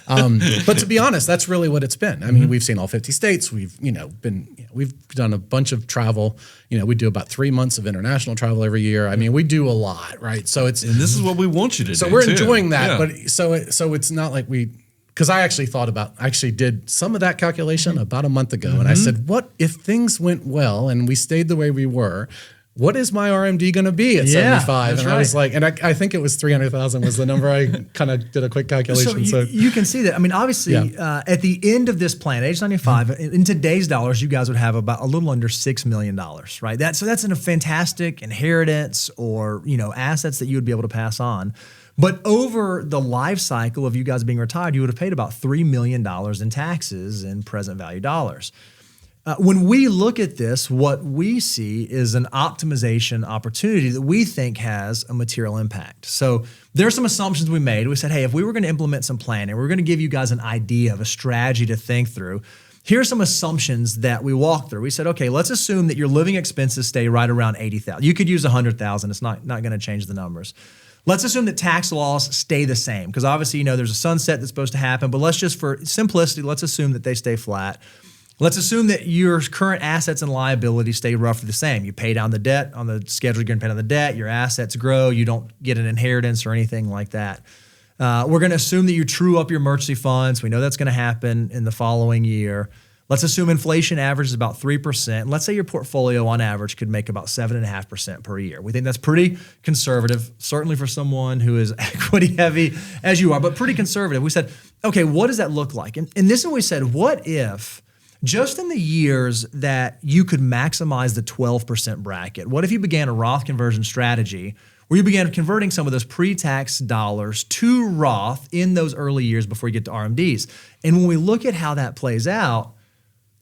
But to be honest, that's really what it's been. I mean, we've seen all 50 states. We've done a bunch of travel. We do about 3 months of international travel every year. I mean, we do a lot, right? So and this is what we want you to do. So we're enjoying that. Yeah. But so it's not like because I actually did some of that calculation about a month ago. And I said, what if things went well and we stayed the way we were? What is my RMD going to be at 75? And I was like, and I think it was 300,000 was the number. I kind of did a quick calculation. So you can see that. I mean, obviously, at the end of this plan, age 95, in today's dollars, you guys would have about a little under $6 million, right? So that's in a fantastic inheritance or assets that you would be able to pass on. But over the life cycle of you guys being retired, you would have paid about $3 million in taxes in present value dollars. When we look at this, what we see is an optimization opportunity that we think has a material impact. So there are some assumptions we made. We said, hey, if we were going to implement some planning, we're going to give you guys an idea of a strategy to think through. Here are some assumptions that we walked through. We said, okay, let's assume that your living expenses stay right around $80,000. You could use $100,000. It's not going to change the numbers. Let's assume that tax laws stay the same because obviously, there's a sunset that's supposed to happen, but let's just, for simplicity, let's assume that they stay flat. Let's assume that your current assets and liabilities stay roughly the same. You pay down the debt on the schedule, you're going to pay down the debt, your assets grow, you don't get an inheritance or anything like that. We're going to assume that you true up your emergency funds. We know that's going to happen in the following year. Let's assume inflation averages about 3%. Let's say your portfolio on average could make about 7.5% per year. We think that's pretty conservative, certainly for someone who is equity heavy as you are, but pretty conservative. We said, okay, what does that look like? And this is what we said, what if just in the years that you could maximize the 12% bracket, what if you began a Roth conversion strategy where you began converting some of those pre-tax dollars to Roth in those early years before you get to RMDs? And when we look at how that plays out,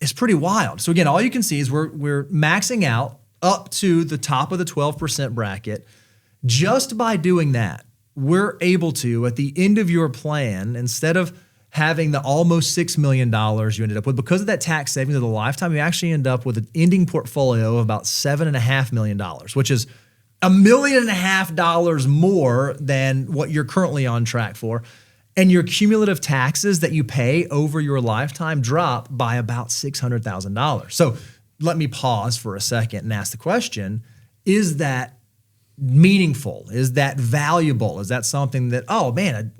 it's pretty wild. So again, all you can see is we're maxing out up to the top of the 12% bracket. Just by doing that, we're able to, at the end of your plan, instead of having the almost $6 million you ended up with, because of that tax savings of the lifetime, you actually end up with an ending portfolio of about $7.5 million, which is $1.5 million more than what you're currently on track for. And your cumulative taxes that you pay over your lifetime drop by about $600,000. So let me pause for a second and ask the question, is that meaningful? Is that valuable? Is that something that, oh man,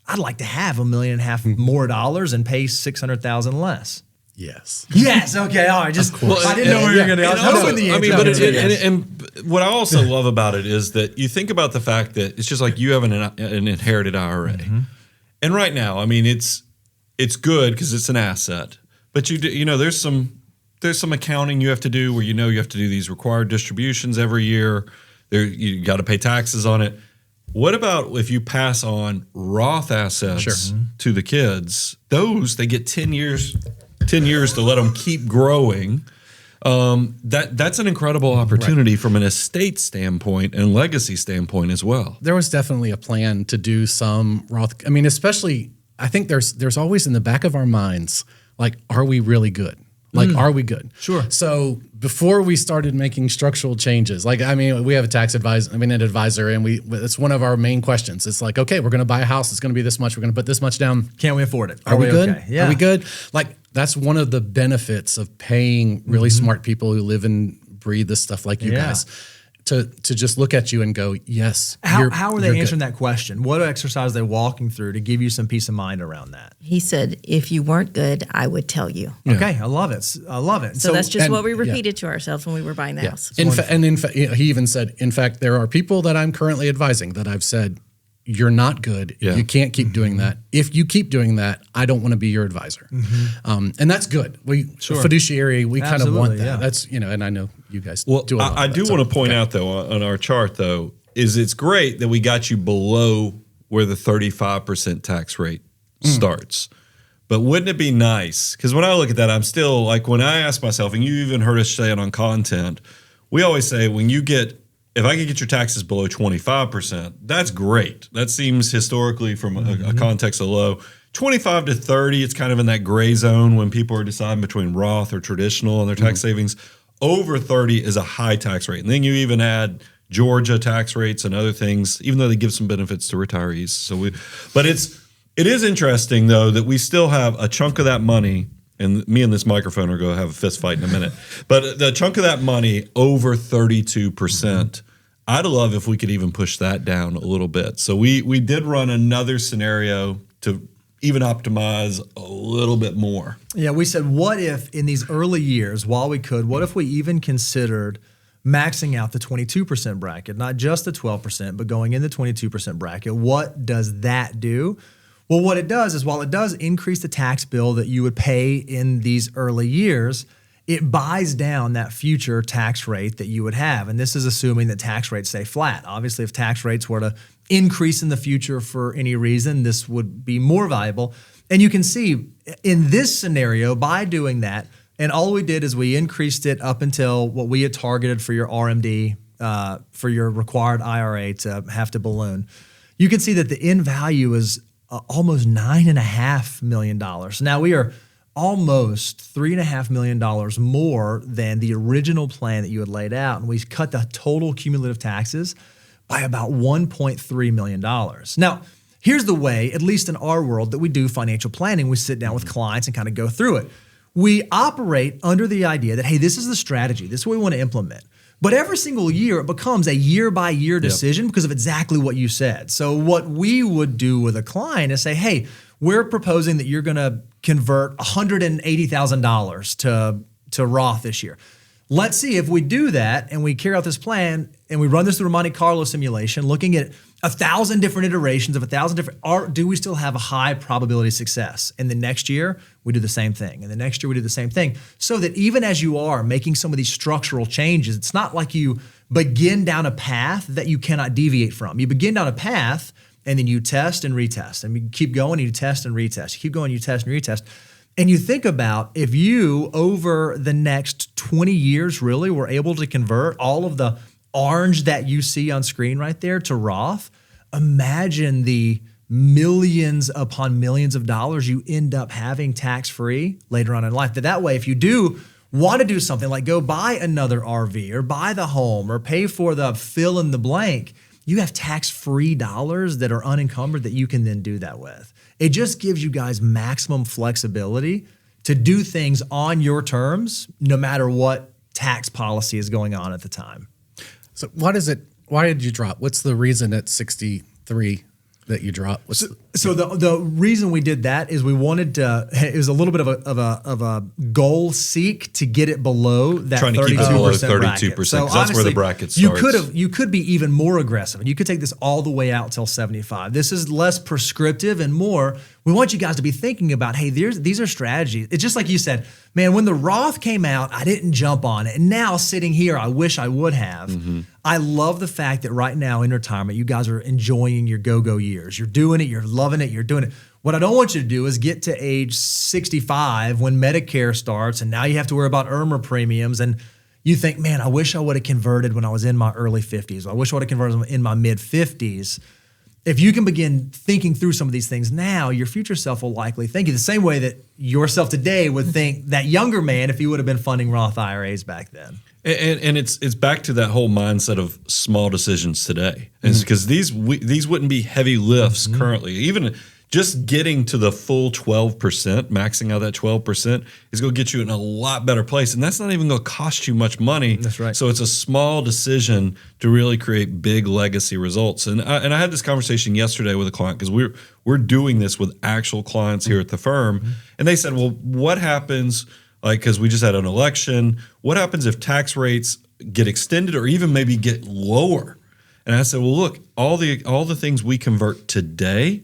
I'd like to have $1.5 million more dollars and pay $600,000 less? Yes. Yes. Okay. All right. Just I didn't know where you were going to go. And what I also love about it is that you think about the fact that it's just like you have an inherited IRA, and right now, I mean, it's it's good because it's an asset. But there's some accounting you have to do where you have to do these required distributions every year. You got to pay taxes on it. What about if you pass on Roth assets to the kids? Those, they get 10 years to let them keep growing. That's an incredible opportunity from an estate standpoint and legacy standpoint as well. There was definitely a plan to do some Roth. I mean, especially, I think there's always in the back of our minds, like, are we really good? Like, are we good? Sure. So before we started making structural changes, we have an advisor, and it's one of our main questions. It's like, okay, we're going to buy a house. It's going to be this much. We're going to put this much down. Can we afford it? Are we good? Okay? Yeah. Are we good? Like, that's one of the benefits of paying really smart people who live and breathe this stuff like you guys to just look at you and go, yes. How are they answering that question? What exercise are they walking through to give you some peace of mind around that? He said, if you weren't good, I would tell you. Yeah. Okay, I love it. So that's just what we repeated to ourselves when we were buying the house. In fact, he even said, in fact, there are people that I'm currently advising that I've said, you're not good. Yeah. You can't keep doing that. If you keep doing that, I don't want to be your advisor. And that's good. Fiduciary, we kind of want that. Yeah. That's, and I know you guys do a lot I do want to point out, though, on our chart, though, is it's great that we got you below where the 35% tax rate starts. But wouldn't it be nice? Because when I look at that, I'm still like, when I ask myself, and you even heard us say it on content, we always say if I could get your taxes below 25%, that's great. That seems historically from a context of low. 25 to 30, it's kind of in that gray zone when people are deciding between Roth or traditional and their tax savings. Over 30 is a high tax rate. And then you even add Georgia tax rates and other things, even though they give some benefits to retirees. But it is interesting, though, that we still have a chunk of that money, and me and this microphone are going to have a fist fight in a minute, but the chunk of that money over 32%, I'd love if we could even push that down a little bit. So we did run another scenario to even optimize a little bit more. Yeah, we said, what if in these early years, while we could, what if we even considered maxing out the 22% bracket, not just the 12%, but going in the 22% bracket? What does that do? Well, what it does is, while it does increase the tax bill that you would pay in these early years, it buys down that future tax rate that you would have. And this is assuming that tax rates stay flat. Obviously, if tax rates were to increase in the future for any reason, this would be more valuable. And you can see in this scenario, by doing that, and all we did is we increased it up until what we had targeted for your RMD, for your required IRA to have to balloon. You can see that the end value is almost $9.5 million. Now we are almost $3.5 million more than the original plan that you had laid out. And we cut the total cumulative taxes by about $1.3 million. Now, here's the way, at least in our world, that we do financial planning. We sit down with clients and kind of go through it. We operate under the idea that, hey, this is the strategy. This is what we want to implement. But every single year, it becomes a year-by-year decision because of exactly what you said. So what we would do with a client is say, hey, we're proposing that you're going to convert $180,000 to Roth this year. Let's see if we do that and we carry out this plan and we run this through a Monte Carlo simulation, looking at 1,000 different iterations of 1,000 different, do we still have a high probability of success? And the next year, we do the same thing. And the next year, we do the same thing. So that even as you are making some of these structural changes, it's not like you begin down a path that you cannot deviate from. You begin down a path and then you test and retest. And you keep going, and you test and retest. You keep going, you test and retest. And you think about, if you, over the next 20 years, really were able to convert all of the orange that you see on screen right there to Roth, imagine the millions upon millions of dollars you end up having tax-free later on in life. That way, if you do want to do something like go buy another RV or buy the home or pay for the fill in the blank, you have tax-free dollars that are unencumbered that you can then do that with. It just gives you guys maximum flexibility to do things on your terms, no matter what tax policy is going on at the time. So why did you drop? What's the reason at 63 that you dropped? So the reason we did that is we wanted to. It was a little bit of a goal seek to get it below that Trying to keep it below 32%. So that's where the bracket starts. You could be even more aggressive, and you could take this all the way out till 75. This is less prescriptive and more. We want you guys to be thinking about, hey, these are strategies. It's just like you said, man. When the Roth came out, I didn't jump on it, and now sitting here, I wish I would have. Mm-hmm. I love the fact that right now in retirement, you guys are enjoying your go-go years. You're doing it. You're loving it. You're doing it. What I don't want you to do is get to age 65 when Medicare starts, and now you have to worry about IRMA premiums, and you think, man, I wish I would have converted when I was in my early 50s. I wish I would have converted in my mid 50s. If you can begin thinking through some of these things now, your future self will likely think you the same way that yourself today would think that younger man if he would have been funding Roth IRAs back then. And it's back to that whole mindset of small decisions today. And it's because these wouldn't be heavy lifts currently. Even just getting to the full 12%, maxing out that 12% is going to get you in a lot better place. And that's not even going to cost you much money. That's right. So it's a small decision to really create big legacy results. And I had this conversation yesterday with a client because we're doing this with actual clients here at the firm. And they said, well, what happens, like, because we just had an election, what happens if tax rates get extended or even maybe get lower? And I said, well, look, all the things we convert today,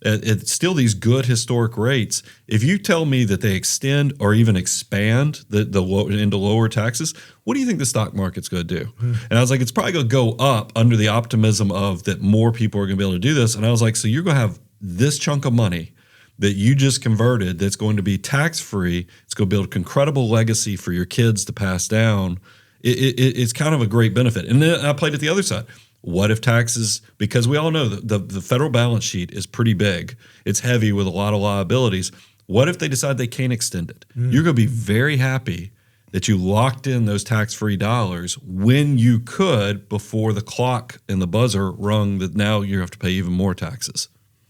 it's still these good historic rates. If you tell me that they extend or even expand into lower taxes, what do you think the stock market's going to do? And I was like, it's probably going to go up under the optimism of that more people are going to be able to do this. And I was like, so you're going to have this chunk of money that you just converted that's going to be tax-free. It's going to build an incredible legacy for your kids to pass down. It's kind of a great benefit. And then I played it the other side. What if taxes, because we all know that the federal balance sheet is pretty big. It's heavy with a lot of liabilities. What if they decide they can't extend it? You're going to be very happy that you locked in those tax-free dollars when you could before the clock and the buzzer rung that now you have to pay even more taxes.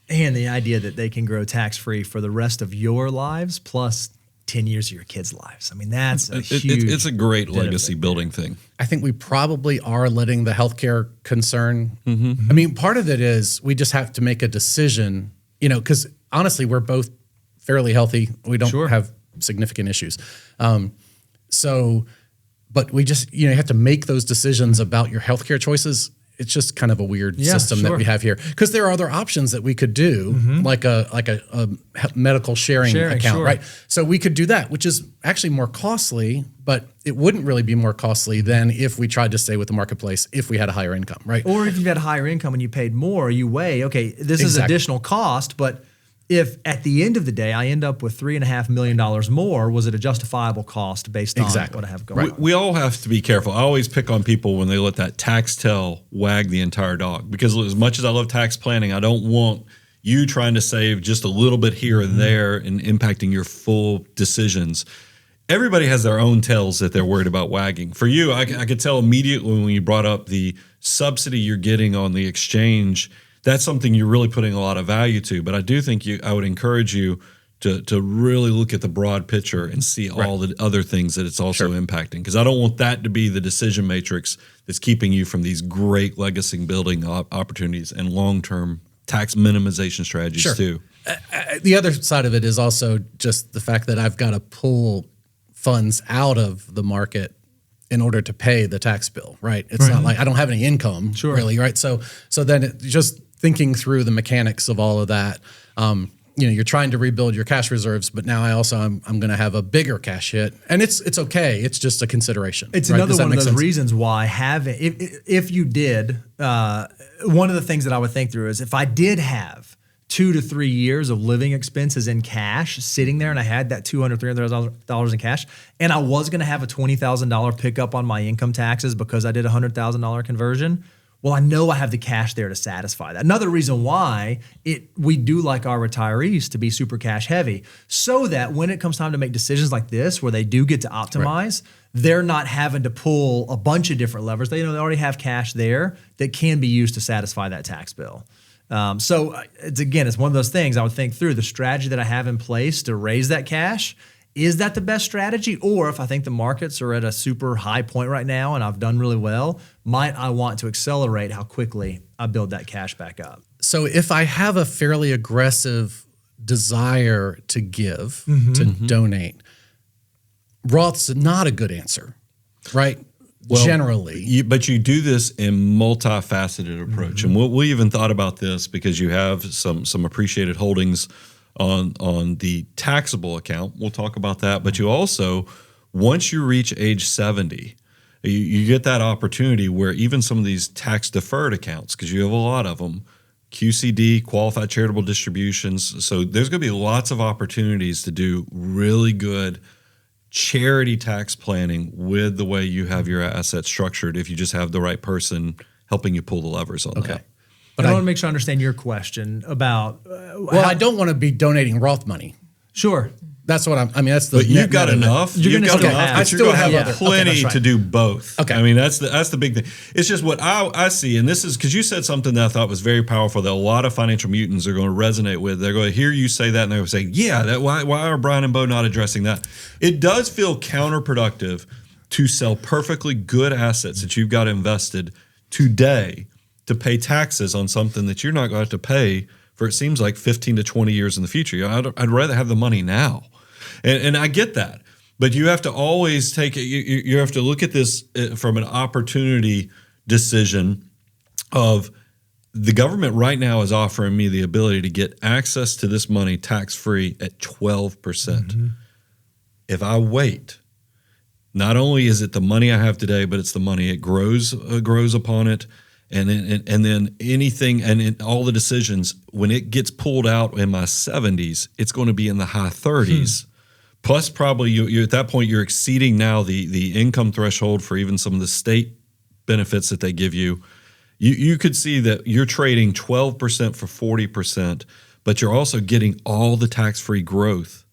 And the idea that they can grow tax-free for the rest of your lives plus 10 years of your kids' lives. I mean, that's a huge... It's a great legacy building thing. I think we probably are letting the healthcare concern. I mean, part of it is we just have to make a decision, because honestly, we're both fairly healthy. We don't have significant issues. But we just, you have to make those decisions about your healthcare choices. It's just kind of a weird system that we have here, because there are other options that we could do, like a medical sharing account, right? So we could do that, which is actually more costly, but it wouldn't really be more costly than if we tried to stay with the marketplace if we had a higher income, right? Or if you had a higher income and you paid more, you weigh, okay, this is additional cost, but if at the end of the day I end up with $3.5 million more, was it a justifiable cost based on what I have going on? We all have to be careful. I always pick on people when they let that tax tail wag the entire dog, because as much as I love tax planning, I don't want you trying to save just a little bit here and there and impacting your full decisions. Everybody has their own tails that they're worried about wagging. For you, I could tell immediately when you brought up the subsidy you're getting on the exchange. That's something you're really putting a lot of value to. But I do think I would encourage you to really look at the broad picture and see all the other things that it's also impacting. Because I don't want that to be the decision matrix that's keeping you from these great legacy building opportunities and long-term tax minimization strategies too. The other side of it is also just the fact that I've got to pull funds out of the market in order to pay the tax bill, right? It's not like I don't have any income, really, right? So then just thinking through the mechanics of all of that, you're trying to rebuild your cash reserves, but now I'm going to have a bigger cash hit, and it's okay. It's just a consideration. It's another one of those reasons why if you did, one of the things that I would think through is if I did have 2 to 3 years of living expenses in cash sitting there, and I had that $200,000, $300,000 in cash, and I was going to have a $20,000 pickup on my income taxes because I did a $100,000 conversion. Well, I know I have the cash there to satisfy that. Another reason why we do like our retarees to be super cash heavy, so that when it comes time to make decisions like this, where they do get to optimize, they're not having to pull a bunch of different levers. They already have cash there that can be used to satisfy that tax bill. So it's one of those things I would think through the strategy that I have in place to raise that cash. Is that the best strategy? Or if I think the markets are at a super high point right now and I've done really well, might I want to accelerate how quickly I build that cash back up? So if I have a fairly aggressive desire to give, to donate, Roth's not a good answer, right? Well, generally. But you do this in multifaceted approach. And we even thought about this because you have some appreciated holdings on the taxable account. We'll talk about that. But you also, once you reach age 70, you get that opportunity where even some of these tax deferred accounts, because you have a lot of them, QCD, qualified charitable distributions. So there's going to be lots of opportunities to do really good charity tax planning with the way you have your assets structured if you just have the right person helping you pull the levers on that. But I want to make sure I understand your question about I don't want to be donating Roth money. Sure. That's what that's the. But you've got enough. You've got enough. I But you're going to have plenty to do both. Okay. I mean, that's the big thing. It's just what I see, and this is because you said something that I thought was very powerful that a lot of financial mutants are going to resonate with. They're going to hear you say that, and they're going to say, "Yeah, why are Brian and Bo not addressing that?" It does feel counterproductive to sell perfectly good assets that you've got invested today to pay taxes on something that you're not going to have to pay for, it seems like, 15 to 20 years in the future. I'd rather have the money now. And I get that, but you have to always take it. You have to look at this from an opportunity decision of the government right now is offering me the ability to get access to this money tax-free at 12%. If I wait, not only is it the money I have today, but it's the money it grows upon it. And then anything and all the decisions, when it gets pulled out in my 70s, it's going to be in the high 30s. Plus, probably you at that point, you're exceeding now the income threshold for even some of the state benefits that they give you. You could see that you're trading 12% for 40%, but you're also getting all the tax-free growth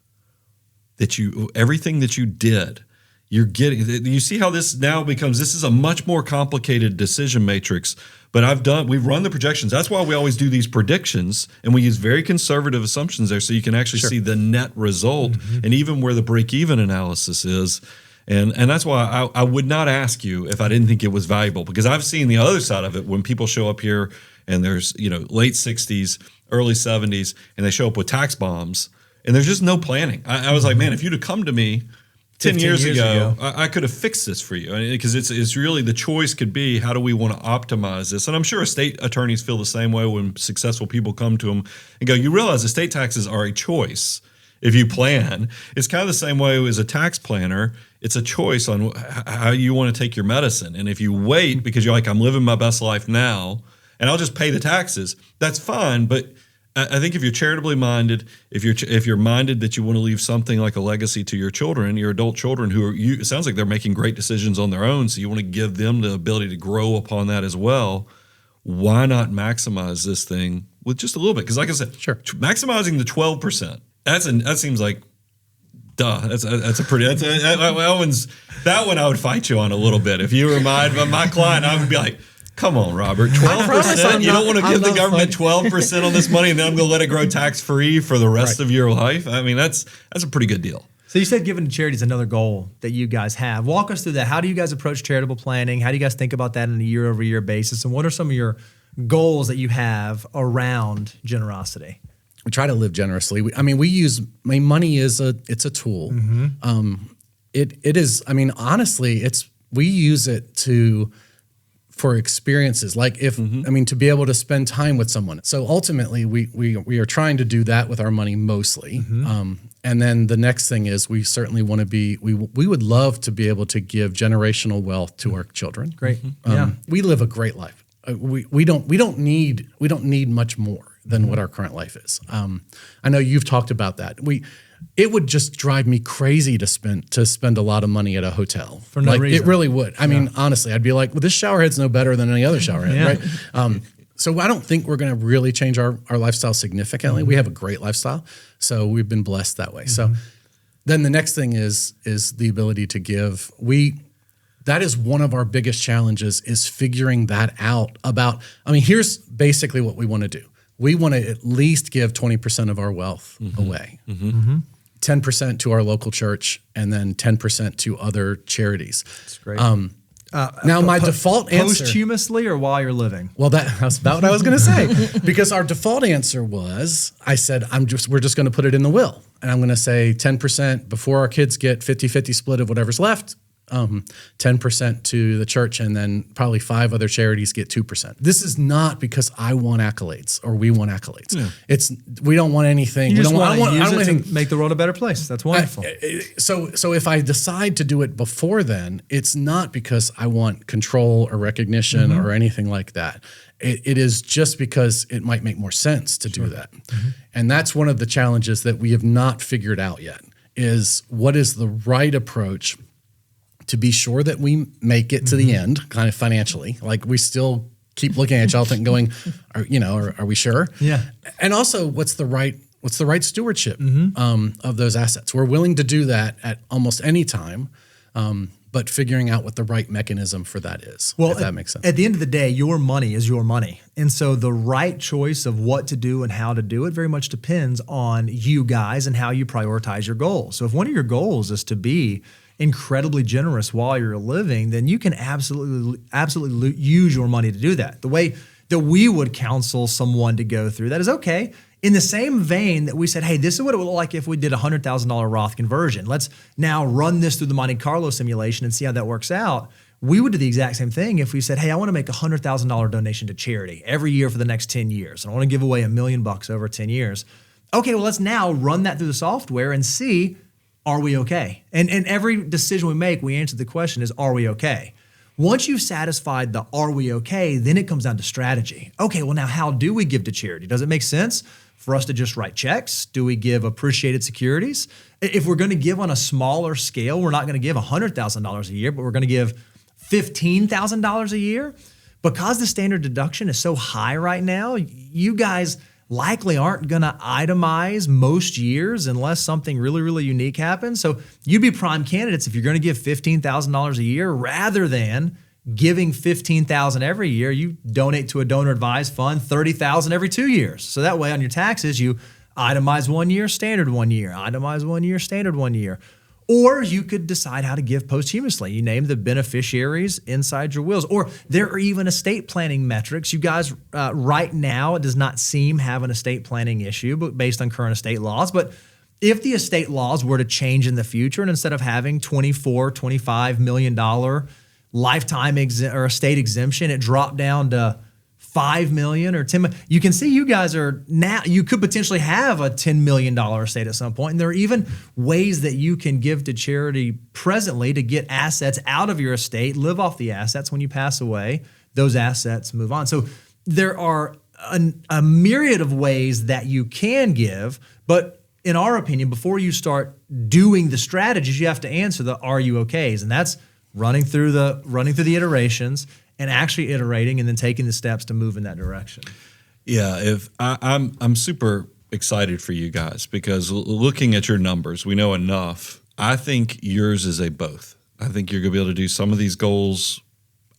everything that you did. You're getting. You see how this now becomes. This is a much more complicated decision matrix. But we've run the projections. That's why we always do these predictions, and we use very conservative assumptions there, so you can actually see the net result and even where the break-even analysis is. And that's why I would not ask you if I didn't think it was valuable, because I've seen the other side of it when people show up here and there's late 60s, early 70s, and they show up with tax bombs, and there's just no planning. I was like, man, if you'd have come to me 10 years ago, I could have fixed this for you, because it's really, the choice could be, how do we want to optimize this? And I'm sure estate attorneys feel the same way when successful people come to them and go, you realize estate taxes are a choice if you plan. It's kind of the same way as a tax planner. It's a choice on how you want to take your medicine. And if you wait because you're like, I'm living my best life now and I'll just pay the taxes, that's fine. But I think if you're charitably minded, if you're minded that you want to leave something like a legacy to your children, your adult children, it sounds like they're making great decisions on their own, so you want to give them the ability to grow upon that as well. Why not maximize this thing with just a little bit? Because like I said, maximizing the 12%, that seems like, duh. That one I would fight you on a little bit. If you were my client, I would be like, come on, Robert, 12%? You don't want to give the government 12% on this money and then I'm going to let it grow tax-free for the rest of your life? I mean, that's a pretty good deal. So you said giving to charity is another goal that you guys have. Walk us through that. How do you guys approach charitable planning? How do you guys think about that on a year-over-year basis? And what are some of your goals that you have around generosity? We try to live generously. Money is a tool. It is, honestly, we use it for experiences, like to be able to spend time with someone. So ultimately, we are trying to do that with our money mostly. And then the next thing is we certainly want to be. We would love to be able to give generational wealth to our children. Great. We live a great life. We don't need much more than what our current life is. I know you've talked about that. It would just drive me crazy to spend a lot of money at a hotel. For no reason. It really would. I mean, honestly, I'd be like, well, this shower head's no better than any other shower head, right? So I don't think we're going to really change our lifestyle significantly. We have a great lifestyle, so we've been blessed that way. So then the next thing is the ability to give. That is one of our biggest challenges, is figuring that out here's basically what we want to do. We want to at least give 20% of our wealth away, 10% to our local church, and then 10% to other charities. That's great. Now, my default answer posthumously or while you're living. Well, that's about what I was going to say, because our default answer was, I said, we're just going to put it in the will. And I'm going to say 10% before our kids get 50-50 split of whatever's left, 10% to the church, and then probably 5 other charities get 2%. This is not because I want accolades or we want accolades. Yeah. We don't want anything. You just want to use it to make the world a better place. That's wonderful. So if I decide to do it before then, it's not because I want control or recognition or anything like that. It is just because it might make more sense to do that. And that's one of the challenges that we have not figured out yet, is what is the right approach to be sure that we make it to the end, kind of financially. Like, we still keep looking at y'all and going, are we sure? Yeah. And also, what's the right stewardship of those assets? We're willing to do that at almost any time, but figuring out what the right mechanism for that is, if that makes sense. At the end of the day, your money is your money. And so the right choice of what to do and how to do it very much depends on you guys and how you prioritize your goals. So if one of your goals is to be incredibly generous while you're living, then you can absolutely use your money to do that. The way that we would counsel someone to go through that is, okay, in the same vein that we said, hey, this is what it would look like if we did a $100,000 Roth conversion. Let's now run this through the Monte Carlo simulation and see how that works out. We would do the exact same thing if we said, hey, I want to make a $100,000 donation to charity every year for the next 10 years. And I want to give away $1 million over 10 years. Okay, well, let's now run that through the software and see, are we okay? And every decision we make, we answer the question is, are we okay? Once you've satisfied the are we okay, then it comes down to strategy. Okay, well, now how do we give to charity? Does it make sense for us to just write checks? Do we give appreciated securities? If we're going to give on a smaller scale, we're not going to give $100,000 a year, but we're going to give $15,000 a year. Because the standard deduction is so high right now, you guys likely aren't going to itemize most years unless something really, really unique happens. So you'd be prime candidates if you're going to give $15,000 a year, rather than giving $15,000 every year. You donate to a donor advised fund $30,000 every 2 years. So that way on your taxes, you itemize 1 year, standard 1 year, itemize 1 year, standard 1 year. Or you could decide how to give posthumously. You name the beneficiaries inside your wills. Or there are even estate planning metrics. You guys, right now, it does not seem have an estate planning issue, but based on current estate laws. But if the estate laws were to change in the future, and instead of having $25 million lifetime or estate exemption, it dropped down to $5 million or $10 million. You can see you guys are now, you could potentially have a $10 million estate at some point. And there are even ways that you can give to charity presently to get assets out of your estate, live off the assets. When you pass away, those assets move on. So there are a myriad of ways that you can give, but in our opinion, before you start doing the strategies, you have to answer the are you okays? And that's running through the iterations and actually iterating and then taking the steps to move in that direction. Yeah, I'm super excited for you guys, because looking at your numbers, we know enough. I think yours is a both. I think you're going to be able to do some of these goals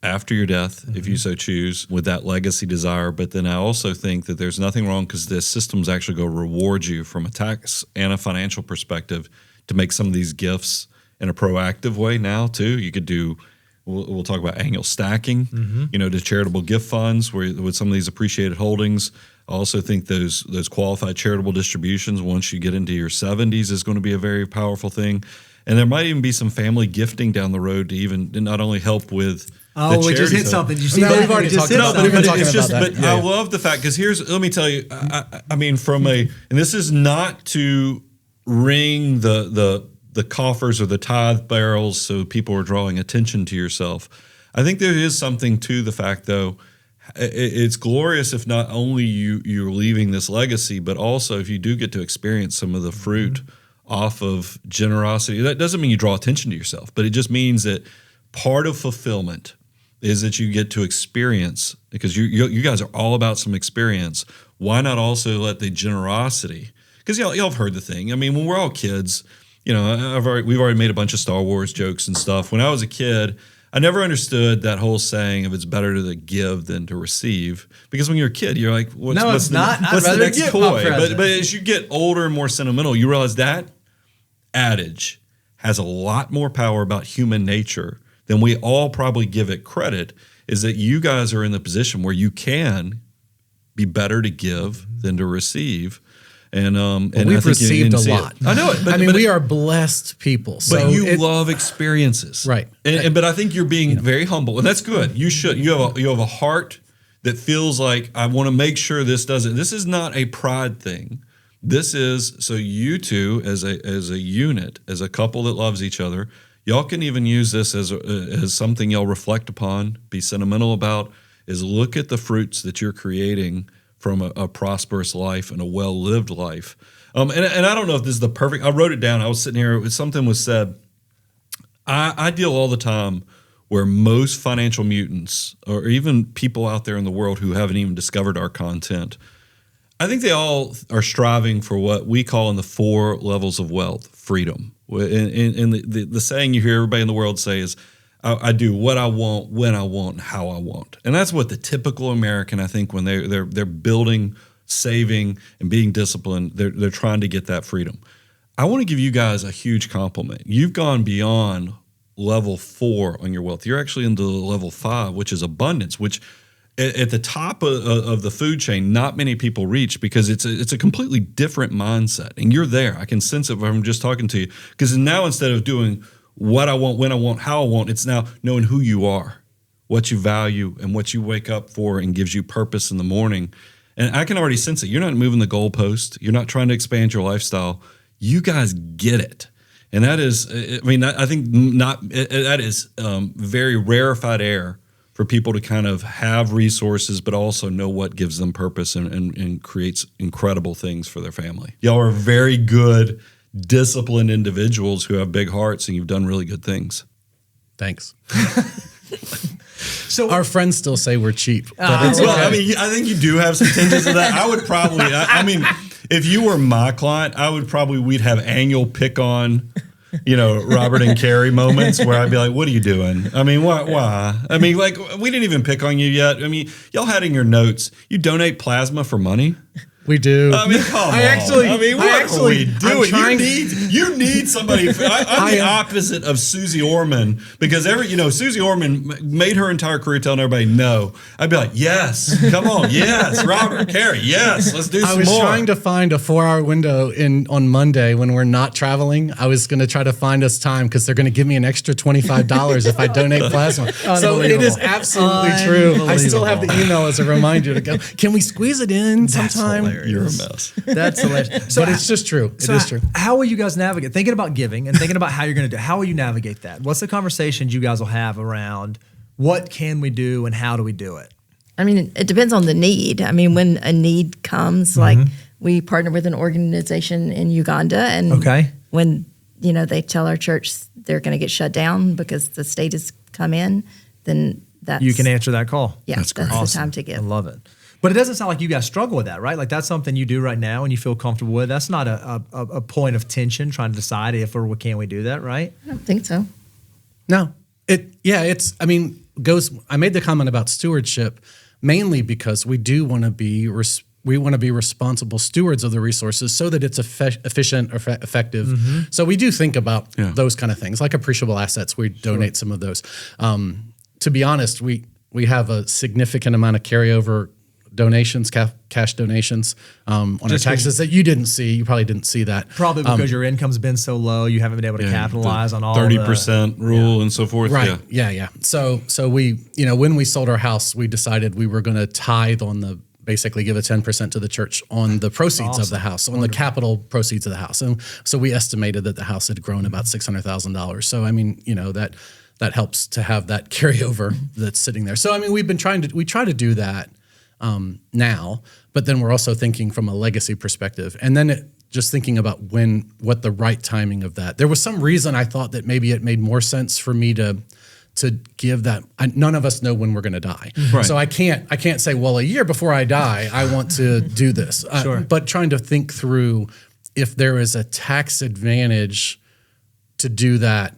after your death, if you so choose, with that legacy desire. But then I also think that there's nothing wrong, because this system's actually going to reward you from a tax and a financial perspective to make some of these gifts in a proactive way now too. You could do, we'll talk about annual stacking, to charitable gift funds with some of these appreciated holdings. I also think those qualified charitable distributions, once you get into your 70s, is going to be a very powerful thing. And there might even be some family gifting down the road to not only help with we just hit something. Did you see that? We've already talked about that. We've been talking about that. But I love the fact, because let me tell you, I mean, and this is not to ring the coffers or the tithe barrels so people are drawing attention to yourself. I think there is something to the fact, though, it's glorious if not only you're leaving this legacy, but also if you do get to experience some of the fruit off of generosity. That doesn't mean you draw attention to yourself, but it just means that part of fulfillment is that you get to experience, because you guys are all about some experience. Why not also let the generosity, because y'all have heard the thing. I mean, when we're all kids, we've already made a bunch of Star Wars jokes and stuff. When I was a kid, I never understood that whole saying of it's better to give than to receive. Because when you're a kid, you're like, what's the next toy? But as you get older and more sentimental, you realize that adage has a lot more power about human nature than we all probably give it credit, is that you guys are in the position where you can be better to give than to receive. And we've received a lot. I know it. But we are blessed people. But you love experiences. Right. But I think you're being very humble, and that's good. You should. You have a heart that feels like, I want to make sure this doesn't. This is not a pride thing. This is so you two as a unit, as a couple that loves each other, y'all can even use this as something y'all reflect upon, be sentimental about, is look at the fruits that you're creating from a prosperous life and a well-lived life. And I don't know if this is the perfect, I wrote it down. I was sitting here, something was said. I deal all the time where most financial mutants, or even people out there in the world who haven't even discovered our content, I think they all are striving for what we call in the 4 levels of wealth, freedom. And the saying you hear everybody in the world say is, I do what I want, when I want, and how I want. And that's what the typical American, I think, when they're building, saving, and being disciplined, they're trying to get that freedom. I want to give you guys a huge compliment. You've gone beyond level 4 on your wealth. You're actually into level 5, which is abundance, which at the top of the food chain, not many people reach, because it's a completely different mindset. And you're there. I can sense it from just talking to you. Because now, instead of doing what I want, when I want, how I want, it's now knowing who you are, what you value, and what you wake up for, and gives you purpose in the morning. And I can already sense it. You're not moving the goalpost. You're not trying to expand your lifestyle. You guys get it. And that is, I think that is very rarefied air for people to kind of have resources, but also know what gives them purpose and creates incredible things for their family. Y'all are very good, disciplined individuals who have big hearts, and you've done really good things. Thanks. So our friends still say we're cheap. I think you do have some tinges of that. I would probably, if you were my client, we'd have annual pick on, Robert and Keri moments where I'd be like, what are you doing? Why? We didn't even pick on you yet. Y'all had in your notes, you donate plasma for money. We do. Come on. What are we doing? You need somebody. I'm the opposite of Susie Orman, because Susie Orman made her entire career telling everybody no. I'd be like, yes, come on, yes, Robert, Keri, yes, let's do some more. I was trying to find a 4-hour window on Monday when we're not traveling. I was going to try to find us time, because they're going to give me an extra $25 if I donate plasma. So it is absolutely true. I still have the email as a reminder to go, can we squeeze it in sometime? You're a mess. That's hilarious. But it's just true. It is true. How will you guys navigate? Thinking about giving and thinking about how you're going to do it, how will you navigate that? What's the conversations you guys will have around what can we do and how do we do it? It depends on the need. When a need comes, like we partner with an organization in Uganda, and when they tell our church they're going to get shut down because the state has come in, then you can answer that call. Yeah, that's awesome. The time to give. I love it. But it doesn't sound like you guys struggle with that, right? Like that's something you do right now and you feel comfortable with. That's not a point of tension trying to decide if or can we do that, right? I don't think so. No. I made the comment about stewardship mainly because we do want to be responsible stewards of the resources so that it's efficient or effective. So we do think about those kind of things, like appreciable assets. We donate some of those. To be honest, we have a significant amount of carryover donations, cash donations on our taxes that you didn't see. You probably didn't see that. Probably because your income's been so low, you haven't been able to capitalize on all 30% rule and so forth. Right. Yeah. So we, when we sold our house, we decided we were going to tithe on basically give a 10% to the church on the proceeds of the house, on the capital proceeds of the house. And so we estimated that the house had grown about $600,000. So, that helps to have that carryover that's sitting there. So, we try to do that now, but then we're also thinking from a legacy perspective. And then just thinking about what the right timing of that. There was some reason I thought that maybe it made more sense for me to give that. None of us know when we're going to die. Right. So I can't say, well, a year before I die, I want to do this. Sure. But trying to think through if there is a tax advantage to do that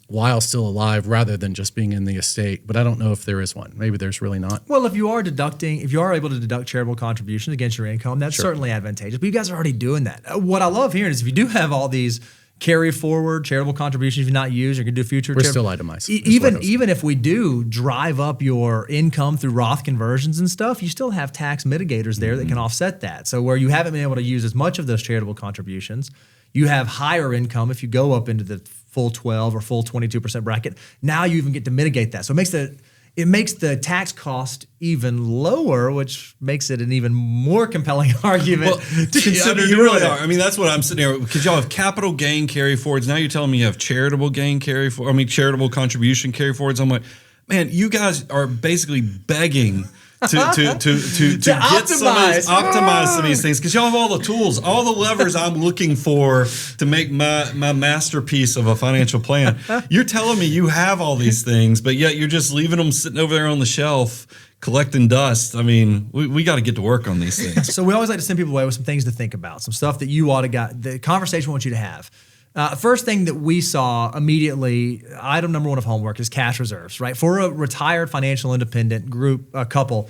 while still alive rather than just being in the estate. But I don't know if there is one. Maybe there's really not. Well, if you are able to deduct charitable contributions against your income, that's certainly advantageous. But you guys are already doing that. What I love hearing is if you do have all these carry forward charitable contributions if you're not used, you're going to do future. We're still itemized. Even if we do drive up your income through Roth conversions and stuff, you still have tax mitigators there that can offset that. So where you haven't been able to use as much of those charitable contributions, you have higher income if you go up into the full 12 or full 22% bracket. Now you even get to mitigate that. So it makes the tax cost even lower, which makes it an even more compelling argument to consider. You really are. I mean, that's what I'm sitting here, because y'all have capital gain carry forwards. Now you're telling me you have charitable gain carry forward. I mean, charitable contribution carry forwards. I'm like, man, you guys are basically begging to optimize some of these things, because y'all have all the tools, all the levers I'm looking for to make my masterpiece of a financial plan. You're telling me you have all these things, but yet you're just leaving them sitting over there on the shelf collecting dust. I mean, we got to get to work on these things. So we always like to send people away with some things to think about, some stuff that you ought to the conversation we want you to have. First thing that we saw immediately, item number one of homework is cash reserves, right? For a retired financial independent couple,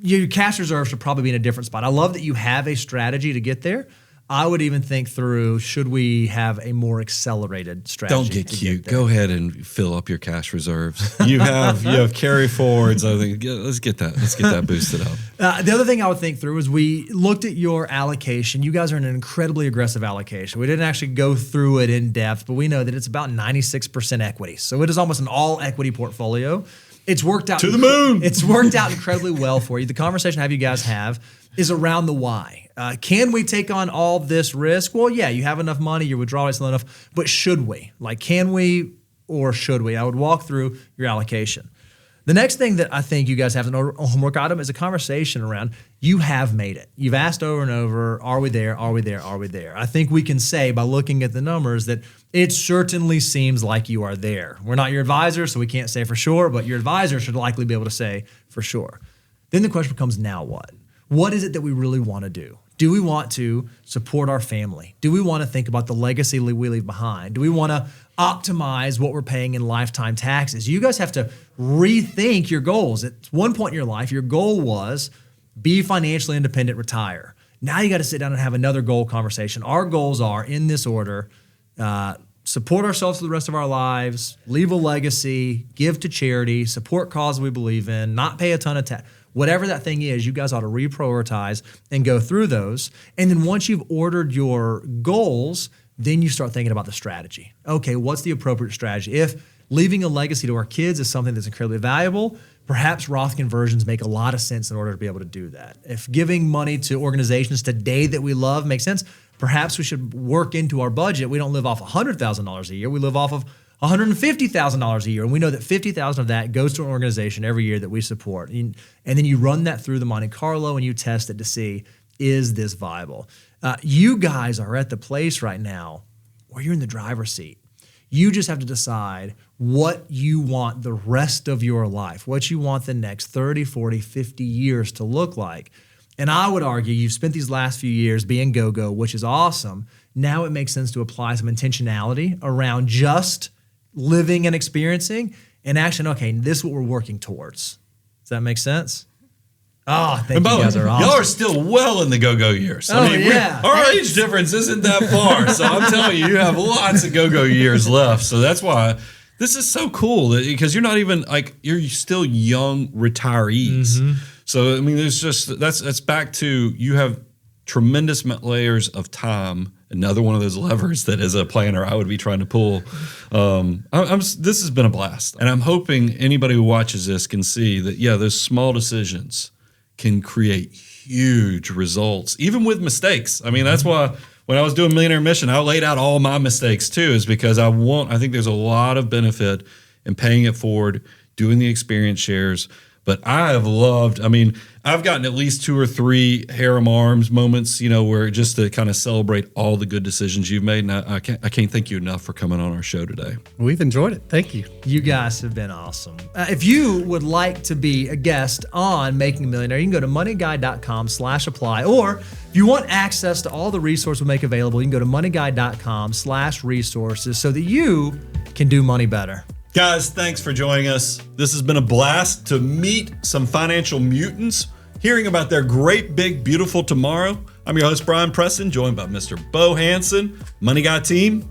your cash reserves should probably be in a different spot. I love that you have a strategy to get there. I would even think through, should we have a more accelerated strategy? Don't get cute. Go ahead and fill up your cash reserves. You have carry forwards. I think let's get that boosted up. The other thing I would think through is we looked at your allocation. You guys are in an incredibly aggressive allocation. We didn't actually go through it in depth, but we know that it's about 96% equity. So it is almost an all equity portfolio. It's worked out to the moon. It's worked out incredibly well for you. The conversation I have you guys have is around the why. Can we take on all this risk? Well, yeah, you have enough money, your withdrawal rate's low enough, but should we? Like, can we or should we? I would walk through your allocation. The next thing that I think you guys have as a homework item is a conversation around, you have made it. You've asked over and over, are we there, are we there, are we there? I think we can say by looking at the numbers that it certainly seems like you are there. We're not your advisor, so we can't say for sure, but your advisor should likely be able to say for sure. Then the question becomes, now what? What is it that we really want to do? Do we want to support our family? Do we want to think about the legacy we leave behind? Do we want to optimize what we're paying in lifetime taxes? You guys have to rethink your goals. At one point in your life, your goal was be financially independent, retire. Now you got to sit down and have another goal conversation. Our goals are, in this order, support ourselves for the rest of our lives, leave a legacy, give to charity, support causes we believe in, not pay a ton of tax. Whatever that thing is, you guys ought to reprioritize and go through those. And then once you've ordered your goals, then you start thinking about the strategy. Okay, what's the appropriate strategy? If leaving a legacy to our kids is something that's incredibly valuable, perhaps Roth conversions make a lot of sense in order to be able to do that. If giving money to organizations today that we love makes sense, perhaps we should work into our budget. We don't live off $100,000 a year. We live off of $150,000 a year. And we know that $50,000 of that goes to an organization every year that we support. And then you run that through the Monte Carlo and you test it to see, is this viable? You guys are at the place right now where you're in the driver's seat. You just have to decide what you want the rest of your life, what you want the next 30, 40, 50 years to look like. And I would argue you've spent these last few years being go-go, which is awesome. Now it makes sense to apply some intentionality around just living and experiencing and actually, okay, this is what we're working towards. Does that make sense? Oh, thank you guys are awesome. Y'all are still well in the go-go years. I mean, our age difference isn't that far. So I'm telling you, you have lots of go-go years left. So that's why this is so cool, because you're not even like, you're still young retirees. Mm-hmm. So, I mean, there's just, that's back to, you have tremendous layers of time. Another one of those levers that as a planner I would be trying to pull. This has been a blast. And I'm hoping anybody who watches this can see that, yeah, those small decisions can create huge results, even with mistakes. I mean, that's why when I was doing Millionaire Mission, I laid out all my mistakes too, is because I think there's a lot of benefit in paying it forward, doing the experience shares. But I have loved, I mean, I've gotten at least 2 or 3 harem arms moments, where just to kind of celebrate all the good decisions you've made. And I can't thank you enough for coming on our show today. We've enjoyed it. Thank you. You guys have been awesome. If you would like to be a guest on Making a Millionaire, you can go to moneyguide.com/apply. Or if you want access to all the resources we make available, you can go to moneyguide.com/resources so that you can do money better. Guys, thanks for joining us. This has been a blast to meet some financial mutants, hearing about their great, big, beautiful tomorrow. I'm your host, Brian Preston, joined by Mr. Bo Hansen. Money Guy team,